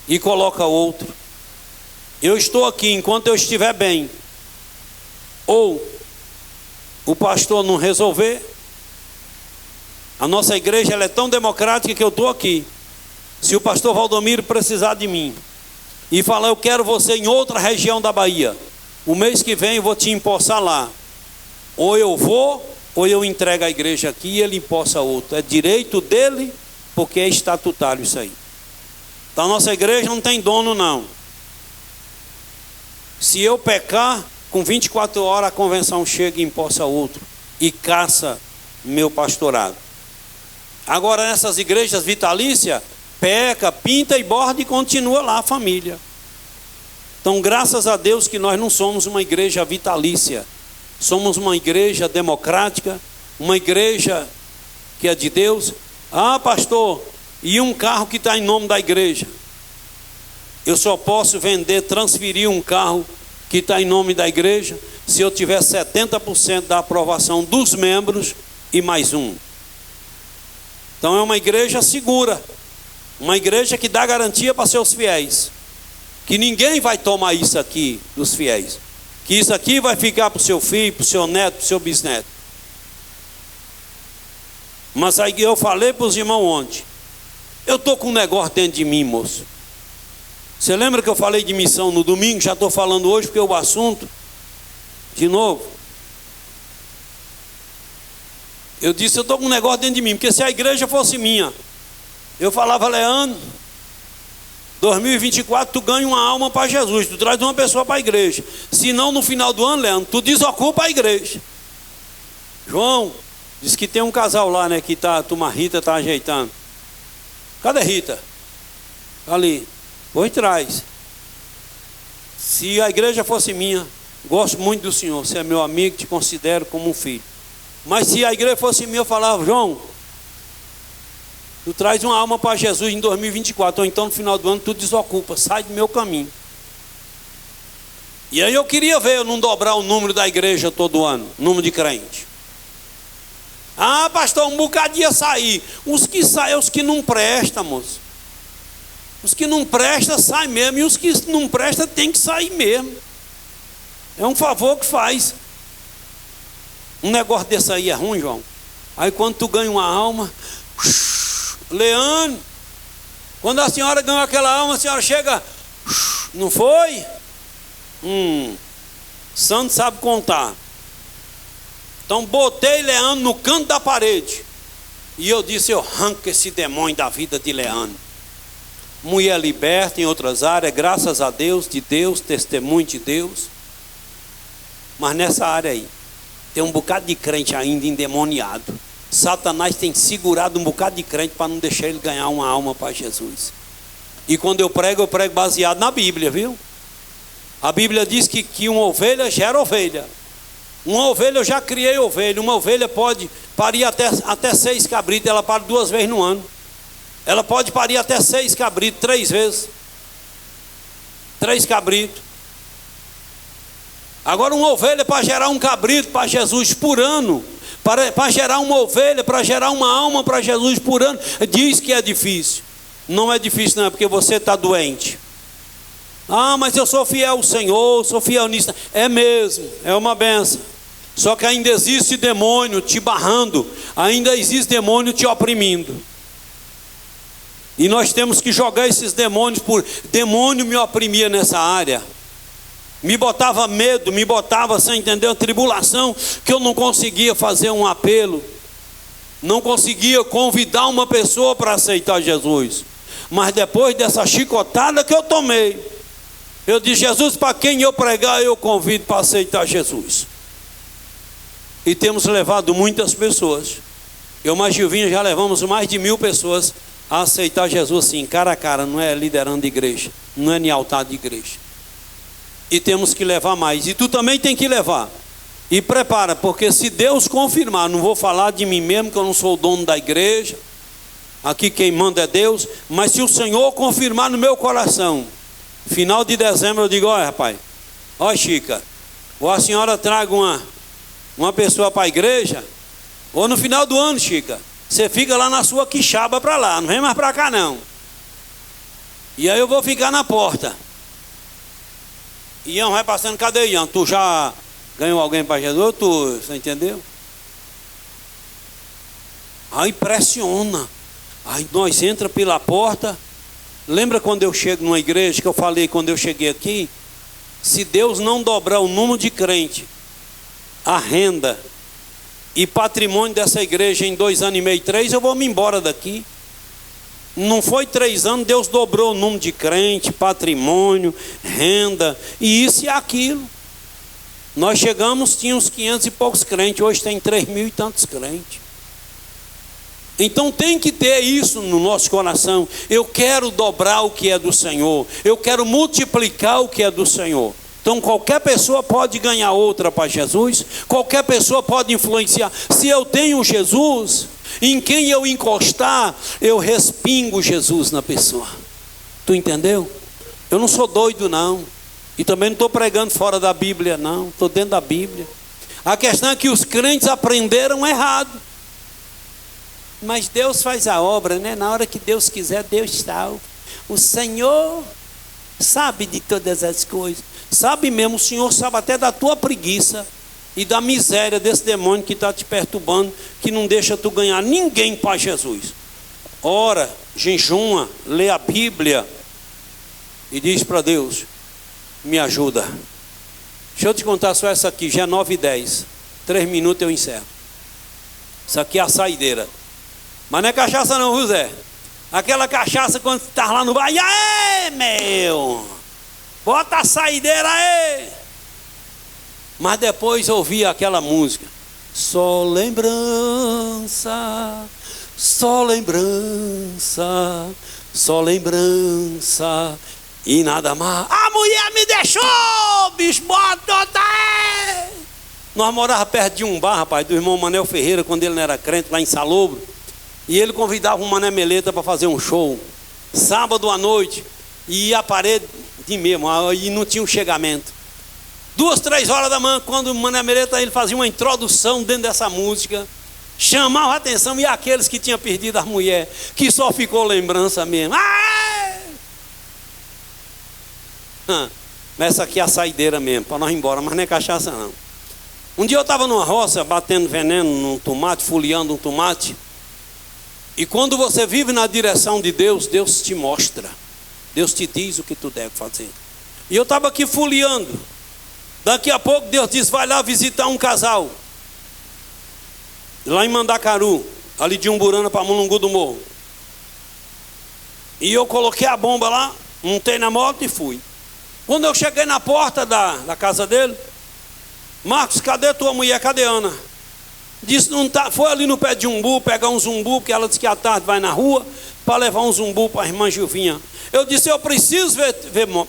S1: e coloca outro. Eu estou aqui enquanto eu estiver bem. Ou o pastor não resolver, a nossa igreja ela é tão democrática que eu estou aqui. Se o pastor Valdomiro precisar de mim e falar: eu quero você em outra região da Bahia, o mês que vem eu vou te empossar lá. Ou eu vou, ou eu entrego a igreja aqui e ele empossa outro. É direito dele, porque é estatutário isso aí. Então a nossa igreja não tem dono não. Se eu pecar, com 24 horas a convenção chega e empossa outro e caça meu pastorado. Agora nessas igrejas vitalícias, peca, pinta e borda e continua lá a família. Então graças a Deus que nós não somos uma igreja vitalícia. Somos uma igreja democrática, uma igreja que é de Deus. Ah, pastor, e um carro que está em nome da igreja? Eu só posso vender, transferir um carro que está em nome da igreja se eu tiver 70% da aprovação dos membros e mais um. Então é uma igreja segura, uma igreja que dá garantia para seus fiéis, que ninguém vai tomar isso aqui dos fiéis, que isso aqui vai ficar para o seu filho, para o seu neto, para o seu bisneto. Mas aí eu falei para os irmãos ontem, eu estou com um negócio dentro de mim, moço. Você lembra que eu falei de missão no domingo? Já estou falando hoje porque o assunto, de novo. Eu disse: eu estou com um negócio dentro de mim, porque se a igreja fosse minha, eu falava: Leandro, 2024 tu ganha uma alma para Jesus, tu traz uma pessoa para a igreja. Se não, no final do ano, Leandro, tu desocupa a igreja. João, disse que tem um casal lá, né, que a turma Rita está ajeitando. Cadê Rita? Ali. Pois traz. Se a igreja fosse minha, gosto muito do senhor, você é meu amigo, te considero como um filho. Mas se a igreja fosse minha, eu falava: João, tu traz uma alma para Jesus em 2024, ou então no final do ano tu desocupa, sai do meu caminho. E aí eu queria ver eu não dobrar o número da igreja todo ano, número de crente. Ah, pastor, um bocado ia sair. Os que saem, os que não prestam, moço. Os que não prestam, saem mesmo. E os que não prestam, tem que sair mesmo. É um favor que faz. Um negócio desse aí é ruim, João. Aí quando tu ganha uma alma, Leandro, quando a senhora ganhou aquela alma, a senhora chega, não foi? Santo sabe contar. Então botei Leandro no canto da parede. E eu disse, eu arranco esse demônio da vida de Leandro. Mulher liberta em outras áreas, graças a Deus, de Deus, testemunho de Deus. Mas nessa área aí, tem um bocado de crente ainda endemoniado. Satanás tem segurado um bocado de crente para não deixar ele ganhar uma alma para Jesus. E quando eu prego baseado na Bíblia, viu? A Bíblia diz que uma ovelha gera ovelha. Uma ovelha, eu já criei ovelha. Uma ovelha pode parir até 6 cabritos. Ela para 2 vezes no ano. Ela pode parir até 6 cabritos, 3 vezes. 3 cabritos. Agora uma ovelha para gerar um cabrito para Jesus por ano, para gerar uma ovelha, para gerar uma alma para Jesus por ano, diz que é difícil. Não é difícil não, é porque você está doente. Ah, mas eu sou fiel ao Senhor, sou fiel nisso. É mesmo, é uma benção. Só que ainda existe demônio te barrando, ainda existe demônio te oprimindo. E nós temos que jogar esses demônios por... Demônio me oprimia nessa área. Me botava medo, me botava, sem entender, a tribulação, que eu não conseguia fazer um apelo. Não conseguia convidar uma pessoa para aceitar Jesus. Mas depois dessa chicotada que eu tomei, eu disse, Jesus, para quem eu pregar, eu convido para aceitar Jesus. E temos levado muitas pessoas. Eu mais Gilvinho já levamos mais de 1000 pessoas a aceitar Jesus assim, cara a cara, não é liderando de igreja, não é em altar de igreja. E temos que levar mais. E tu também tem que levar. E prepara, porque se Deus confirmar, não vou falar de mim mesmo, que eu não sou o dono da igreja. Aqui quem manda é Deus. Mas se o Senhor confirmar no meu coração, final de dezembro eu digo, olha rapaz, olha Chica, ou a senhora traga uma pessoa para a igreja, ou no final do ano, Chica, você fica lá na sua quixaba para lá, não vem mais para cá não. E aí eu vou ficar na porta. Ian vai passando, cadê Ian? Tu já ganhou alguém para Jesus? Você entendeu? Aí pressiona. Aí nós entra pela porta. Lembra quando eu chego numa igreja, que eu falei quando eu cheguei aqui? Se Deus não dobrar o número de crente, a renda e patrimônio dessa igreja em 2 anos e meio, 3, eu vou me embora daqui. Não foi 3 anos, Deus dobrou o número de crente, patrimônio, renda, e isso e aquilo. Nós chegamos, tinha uns 500 e poucos crentes, hoje tem 3.000 e tantos crentes. Então tem que ter isso no nosso coração. Eu quero dobrar o que é do Senhor, eu quero multiplicar o que é do Senhor. Então qualquer pessoa pode ganhar outra para Jesus, qualquer pessoa pode influenciar. Se eu tenho Jesus, em quem eu encostar, eu respingo Jesus na pessoa. Tu entendeu? Eu não sou doido não. E também não estou pregando fora da Bíblia não. Estou dentro da Bíblia. A questão é que os crentes aprenderam errado. Mas Deus faz a obra, né? Na hora que Deus quiser, Deus está. O Senhor sabe de todas as coisas. Sabe mesmo, o Senhor sabe até da tua preguiça e da miséria desse demônio que está te perturbando, que não deixa tu ganhar ninguém para Jesus. Ora, jejuma, lê a Bíblia e diz para Deus, me ajuda. Deixa eu te contar só essa aqui, já é 9h10, 3 minutos eu encerro. Isso aqui é a saideira. Mas não é cachaça não, viu Zé? Aquela cachaça quando você está lá no bar, e aí meu, bota a saideira aí. Mas depois eu ouvi aquela música, só lembrança, só lembrança, só lembrança e nada mais. A mulher me deixou, bicho, bota aí. Nós morávamos perto de um bar, rapaz, do irmão Manel Ferreira, quando ele não era crente, lá em Salobro. E ele convidava o Mané Meleta para fazer um show, sábado à noite, e ia à parede de mesmo, e não tinha um chegamento. 2, 3 horas da manhã, quando o Mané Meleta ele fazia uma introdução dentro dessa música, chamava a atenção, e aqueles que tinham perdido a mulher, que só ficou lembrança mesmo. Essa aqui é a saideira mesmo, para nós ir embora, mas não é cachaça não. Um dia eu estava numa roça, batendo veneno num tomate, folheando um tomate. E quando você vive na direção de Deus, Deus te mostra. Deus te diz o que tu deve fazer. E eu estava aqui folheando. Daqui a pouco Deus disse, vai lá visitar um casal. Lá em Mandacaru, ali de Umburana para Mulungu do Morro. E eu coloquei a bomba lá, montei na moto e fui. Quando eu cheguei na porta da casa dele, Marcos, cadê tua mulher? Cadê Ana? Disse, não tá, foi ali no pé de umbu, pegar um zumbu, porque ela disse que à tarde vai na rua, para levar um zumbu para a irmã Gilvinha. Eu disse, eu preciso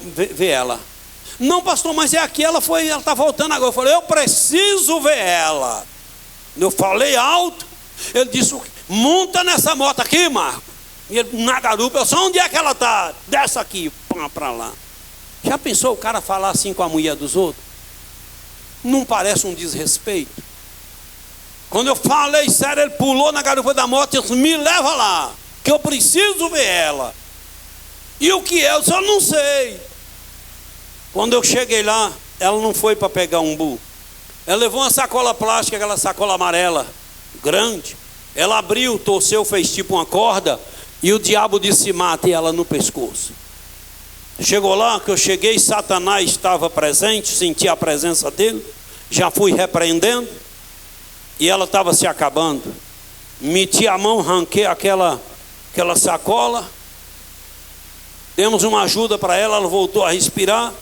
S1: ver ela. Não, pastor, mas é aqui, ela está voltando agora. Eu falei, eu preciso ver ela. Eu falei alto. Ele disse, monta nessa moto aqui, Marco. E ele, na garupa, eu sei onde é que ela está. Desce aqui, para lá. Já pensou o cara falar assim com a mulher dos outros? Não parece um desrespeito? Quando eu falei sério, ele pulou na garupa da moto e disse, me leva lá, que eu preciso ver ela. E o que é? Eu só não sei. Quando eu cheguei lá, ela não foi para pegar umbu. Ela levou uma sacola plástica, aquela sacola amarela, grande. Ela abriu, torceu, fez tipo uma corda, e o diabo disse, mate ela no pescoço. Chegou lá, que eu cheguei, Satanás estava presente, senti a presença dele, já fui repreendendo, e ela estava se acabando. Meti a mão, arranquei aquela sacola, demos uma ajuda para ela, ela voltou a respirar,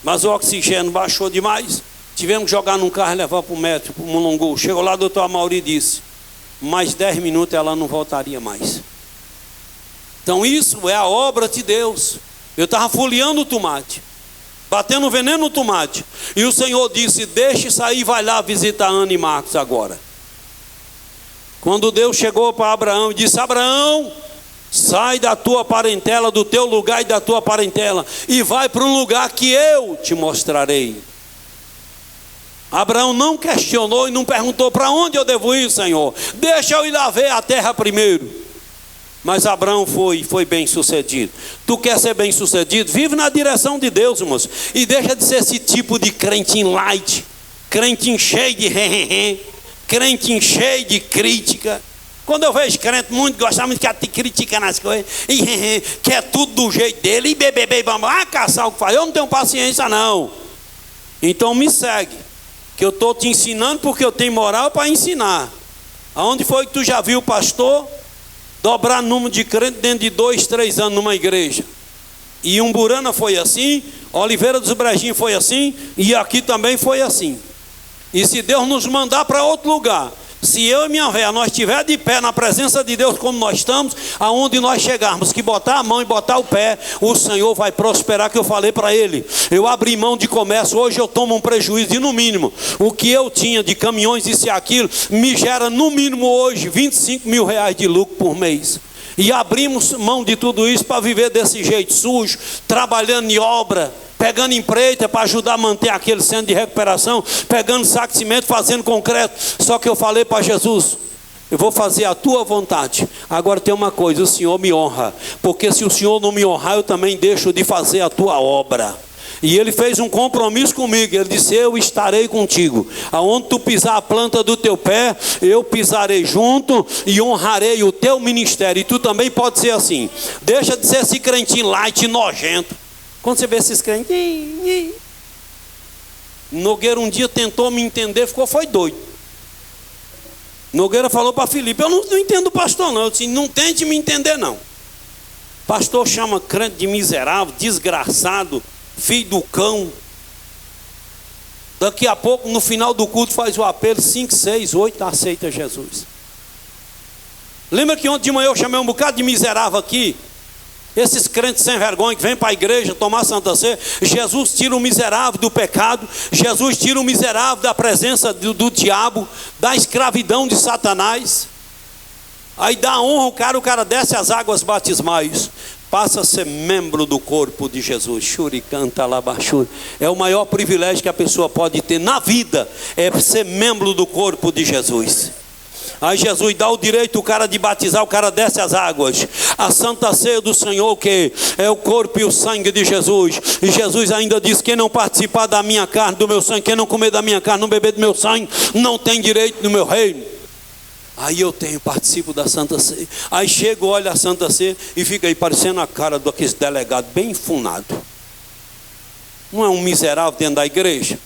S1: mas o oxigênio baixou demais, tivemos que jogar num carro e levar para o médico, para o Mulungu. Chegou lá, o doutor Amauri disse, mais 10 minutos ela não voltaria mais. Então isso é a obra de Deus. Eu estava folheando o tomate, batendo veneno no tomate, e o Senhor disse, deixe sair, vai lá visitar Ana e Marcos agora. Quando Deus chegou para Abraão e disse, Abraão, sai da tua parentela, do teu lugar e da tua parentela, e vai para um lugar que eu te mostrarei. Abraão não questionou e não perguntou, para onde eu devo ir, Senhor? Deixa eu ir lá ver a terra primeiro. Mas Abraão foi bem sucedido. Tu quer ser bem sucedido? Vive na direção de Deus, irmãos. E deixa de ser esse tipo de crentinho light, crentinho cheio de crentinho cheio de crítica. Quando eu vejo crente muito, gosta muito que te critica nas coisas, e quer tudo do jeito dele, e bebê, vamos caçar o que faz. Eu não tenho paciência não. Então me segue, que eu estou te ensinando porque eu tenho moral para ensinar. Aonde foi que tu já viu o pastor dobrar número de crente dentro de 2, 3 anos numa igreja? E Umburana foi assim, Oliveira dos Brejinhos foi assim, e aqui também foi assim. E se Deus nos mandar para outro lugar, se eu e minha véia, nós estiver de pé na presença de Deus como nós estamos, aonde nós chegarmos, que botar a mão e botar o pé, o Senhor vai prosperar, que eu falei para ele. Eu abri mão de comércio, hoje eu tomo um prejuízo, e no mínimo, o que eu tinha de caminhões, isso e aquilo, me gera no mínimo hoje 25 mil reais de lucro por mês. E abrimos mão de tudo isso para viver desse jeito sujo, trabalhando em obra, pegando empreita para ajudar a manter aquele centro de recuperação, pegando saco de cimento, fazendo concreto. Só que eu falei para Jesus, eu vou fazer a tua vontade. Agora tem uma coisa, o Senhor me honra, porque se o Senhor não me honrar, eu também deixo de fazer a tua obra. E ele fez um compromisso comigo, ele disse, eu estarei contigo, aonde tu pisar a planta do teu pé, eu pisarei junto e honrarei o teu ministério. E tu também pode ser assim, deixa de ser esse crentinho light, nojento. Quando você vê esses crentes, Nogueira um dia tentou me entender, foi doido. Nogueira falou para Filipe, eu não entendo o pastor não. Eu disse, não tente me entender não. Pastor chama crente de miserável, desgraçado, filho do cão. Daqui a pouco, no final do culto, faz o apelo, 5, 6, 8, aceita Jesus. Lembra que ontem de manhã eu chamei um bocado de miserável aqui? Esses crentes sem vergonha que vêm para a igreja tomar Santa Ceia. Jesus tira o miserável do pecado. Jesus tira o miserável da presença do diabo, da escravidão de Satanás. Aí dá honra o cara desce as águas batismais, passa a ser membro do corpo de Jesus. Shuri canta labachuri. É o maior privilégio que a pessoa pode ter na vida, é ser membro do corpo de Jesus. Aí Jesus dá o direito o cara de batizar, o cara desce as águas. A Santa Ceia do Senhor, que é o corpo e o sangue de Jesus. E Jesus ainda diz: quem não participar da minha carne, do meu sangue, quem não comer da minha carne, não beber do meu sangue, não tem direito no meu reino. Aí eu participo da Santa Ceia. Aí chego, olho a Santa Ceia e fica aí parecendo a cara do aquele delegado bem enfunado. Não é um miserável dentro da igreja?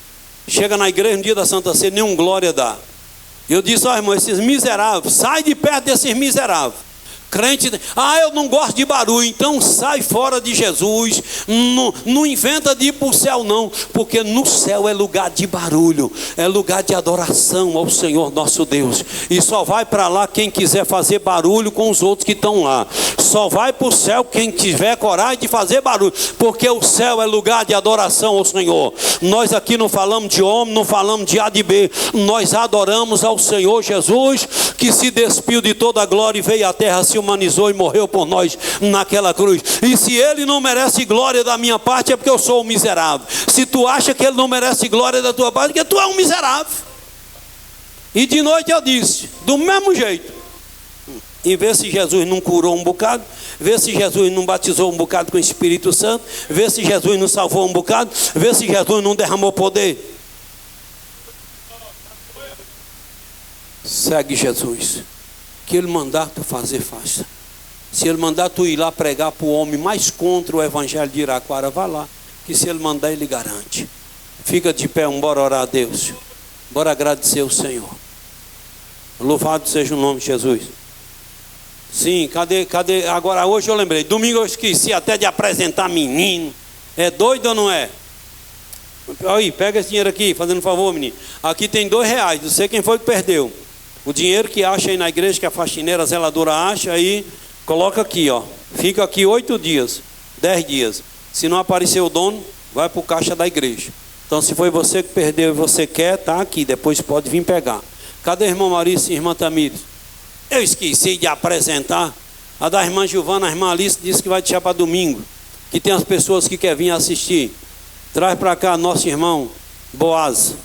S1: Chega na igreja no dia da Santa Ceia, nenhum glória dá. Eu disse: ó irmão, esses miseráveis, sai de perto desses miseráveis. Crente, eu não gosto de barulho, então sai fora de Jesus. Não inventa de ir para o céu não, porque no céu é lugar de barulho, é lugar de adoração ao Senhor nosso Deus. E só vai para lá quem quiser fazer barulho com os outros que estão lá. Só vai para o céu quem tiver coragem de fazer barulho, porque o céu é lugar de adoração ao Senhor. Nós aqui não falamos de homem, não falamos de A de B, nós adoramos ao Senhor Jesus, que se despiu de toda a glória e veio à terra, se humanizou e morreu por nós naquela cruz. E se ele não merece glória da minha parte, é porque eu sou um miserável. Se tu acha que ele não merece glória da tua parte, é porque tu é um miserável. E de noite eu disse, do mesmo jeito, e vê se Jesus não curou um bocado, vê se Jesus não batizou um bocado com o Espírito Santo, vê se Jesus não salvou um bocado, vê se Jesus não derramou poder. Segue Jesus. Que ele mandar tu fazer, faça. Se ele mandar tu ir lá pregar para o homem mais contra o evangelho de Iraquara, vá lá, que se ele mandar, ele garante. Fica de pé, bora orar a Deus, bora agradecer o Senhor. Louvado seja o nome de Jesus. Sim, cadê? Agora hoje eu lembrei, domingo eu esqueci até de apresentar menino. É doido ou não é? Aí, pega esse dinheiro aqui, fazendo um favor, menino. Aqui tem R$2, não sei quem foi que perdeu. O dinheiro que acha aí na igreja, que a faxineira, a zeladora acha, aí coloca aqui, ó. Fica aqui 8 dias, 10 dias. Se não aparecer o dono, vai para o caixa da igreja. Então, se foi você que perdeu e você quer, tá aqui, depois pode vir pegar. Cadê a irmã Maurício e a irmã Tamires? Eu esqueci de apresentar. A da irmã Giovana, a irmã Alice disse que vai deixar para domingo, que tem as pessoas que querem vir assistir. Traz para cá nosso irmão Boaz,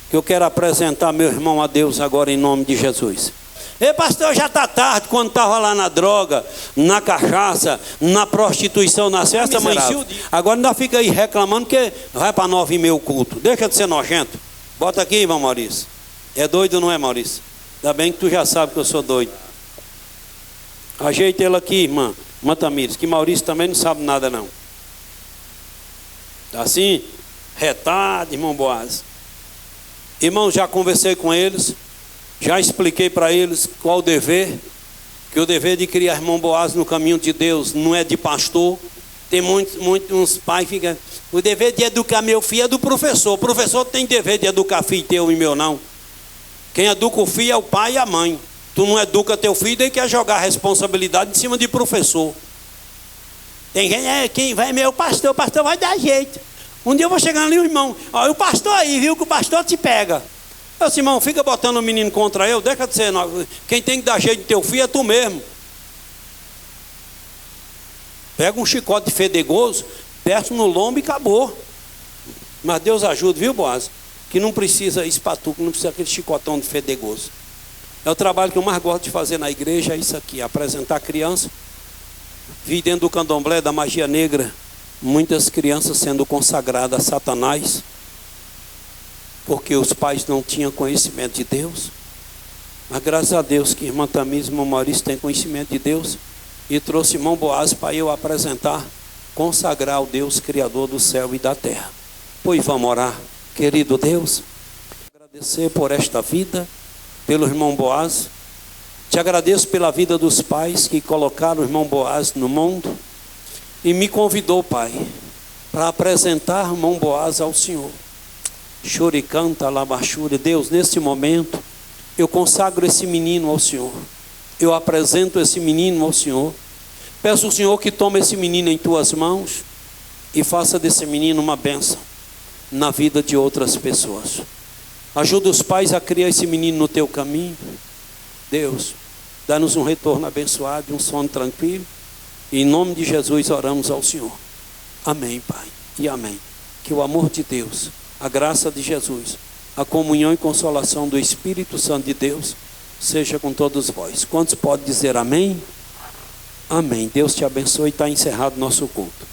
S1: que eu quero apresentar meu irmão a Deus agora em nome de Jesus. Ei, pastor, já está tarde. Quando estava lá na droga, na cachaça, na prostituição, nas festas, amanhecia o dia. Agora ainda fica aí reclamando que vai para 9h30 o culto. Deixa de ser nojento. Bota aqui, irmão Maurício. É doido, não é, Maurício? Ainda bem que tu já sabe que eu sou doido. Ajeita ele aqui, irmã Tamires, que Maurício também não sabe nada não. Tá assim? Retado, irmão Boaz. Irmão, já conversei com eles, já expliquei para eles qual o dever, que o dever de criar irmão Boaz no caminho de Deus não é de pastor. Tem uns pais que ficam, o dever de educar meu filho é do professor. O professor tem dever de educar filho teu e meu não. Quem educa o filho é o pai e a mãe. Tu não educa teu filho e quer jogar a responsabilidade em cima de professor. Tem gente, quem vai meu pastor, o pastor vai dar jeito. Um dia eu vou chegar ali, o irmão, ó, o pastor aí, viu que o pastor te pega. Eu disse, irmão, fica botando o menino contra eu, deixa de ser, quem tem que dar jeito de teu filho é tu mesmo. Pega um chicote de fedegoso, desce no lombo e acabou. Mas Deus ajuda, viu, Boaz? Que não precisa espatuca, não precisa aquele chicotão de fedegoso. É o trabalho que eu mais gosto de fazer na igreja, é isso aqui, apresentar criança. Vi dentro do candomblé, da magia negra, muitas crianças sendo consagradas a Satanás, porque os pais não tinham conhecimento de Deus. Mas graças a Deus que irmã Tamires e irmão Maurício têm conhecimento de Deus, e trouxe irmão Boaz para eu apresentar, consagrar o Deus Criador do céu e da terra. Pois vamos orar. Querido Deus, agradecer por esta vida, pelo irmão Boaz. Te agradeço pela vida dos pais que colocaram o irmão Boaz no mundo e me convidou, Pai, para apresentar o irmão Boaz ao Senhor. Choricanta, labachura. Deus, nesse momento, eu consagro esse menino ao Senhor. Eu apresento esse menino ao Senhor. Peço ao Senhor que tome esse menino em tuas mãos e faça desse menino uma bênção na vida de outras pessoas. Ajuda os pais a criar esse menino no teu caminho. Deus, dá-nos um retorno abençoado e um sono tranquilo. E em nome de Jesus oramos ao Senhor. Amém, Pai, e amém. Que o amor de Deus, a graça de Jesus, a comunhão e consolação do Espírito Santo de Deus seja com todos vós. Quantos podem dizer amém? Amém. Deus te abençoe. Está encerrado nosso culto.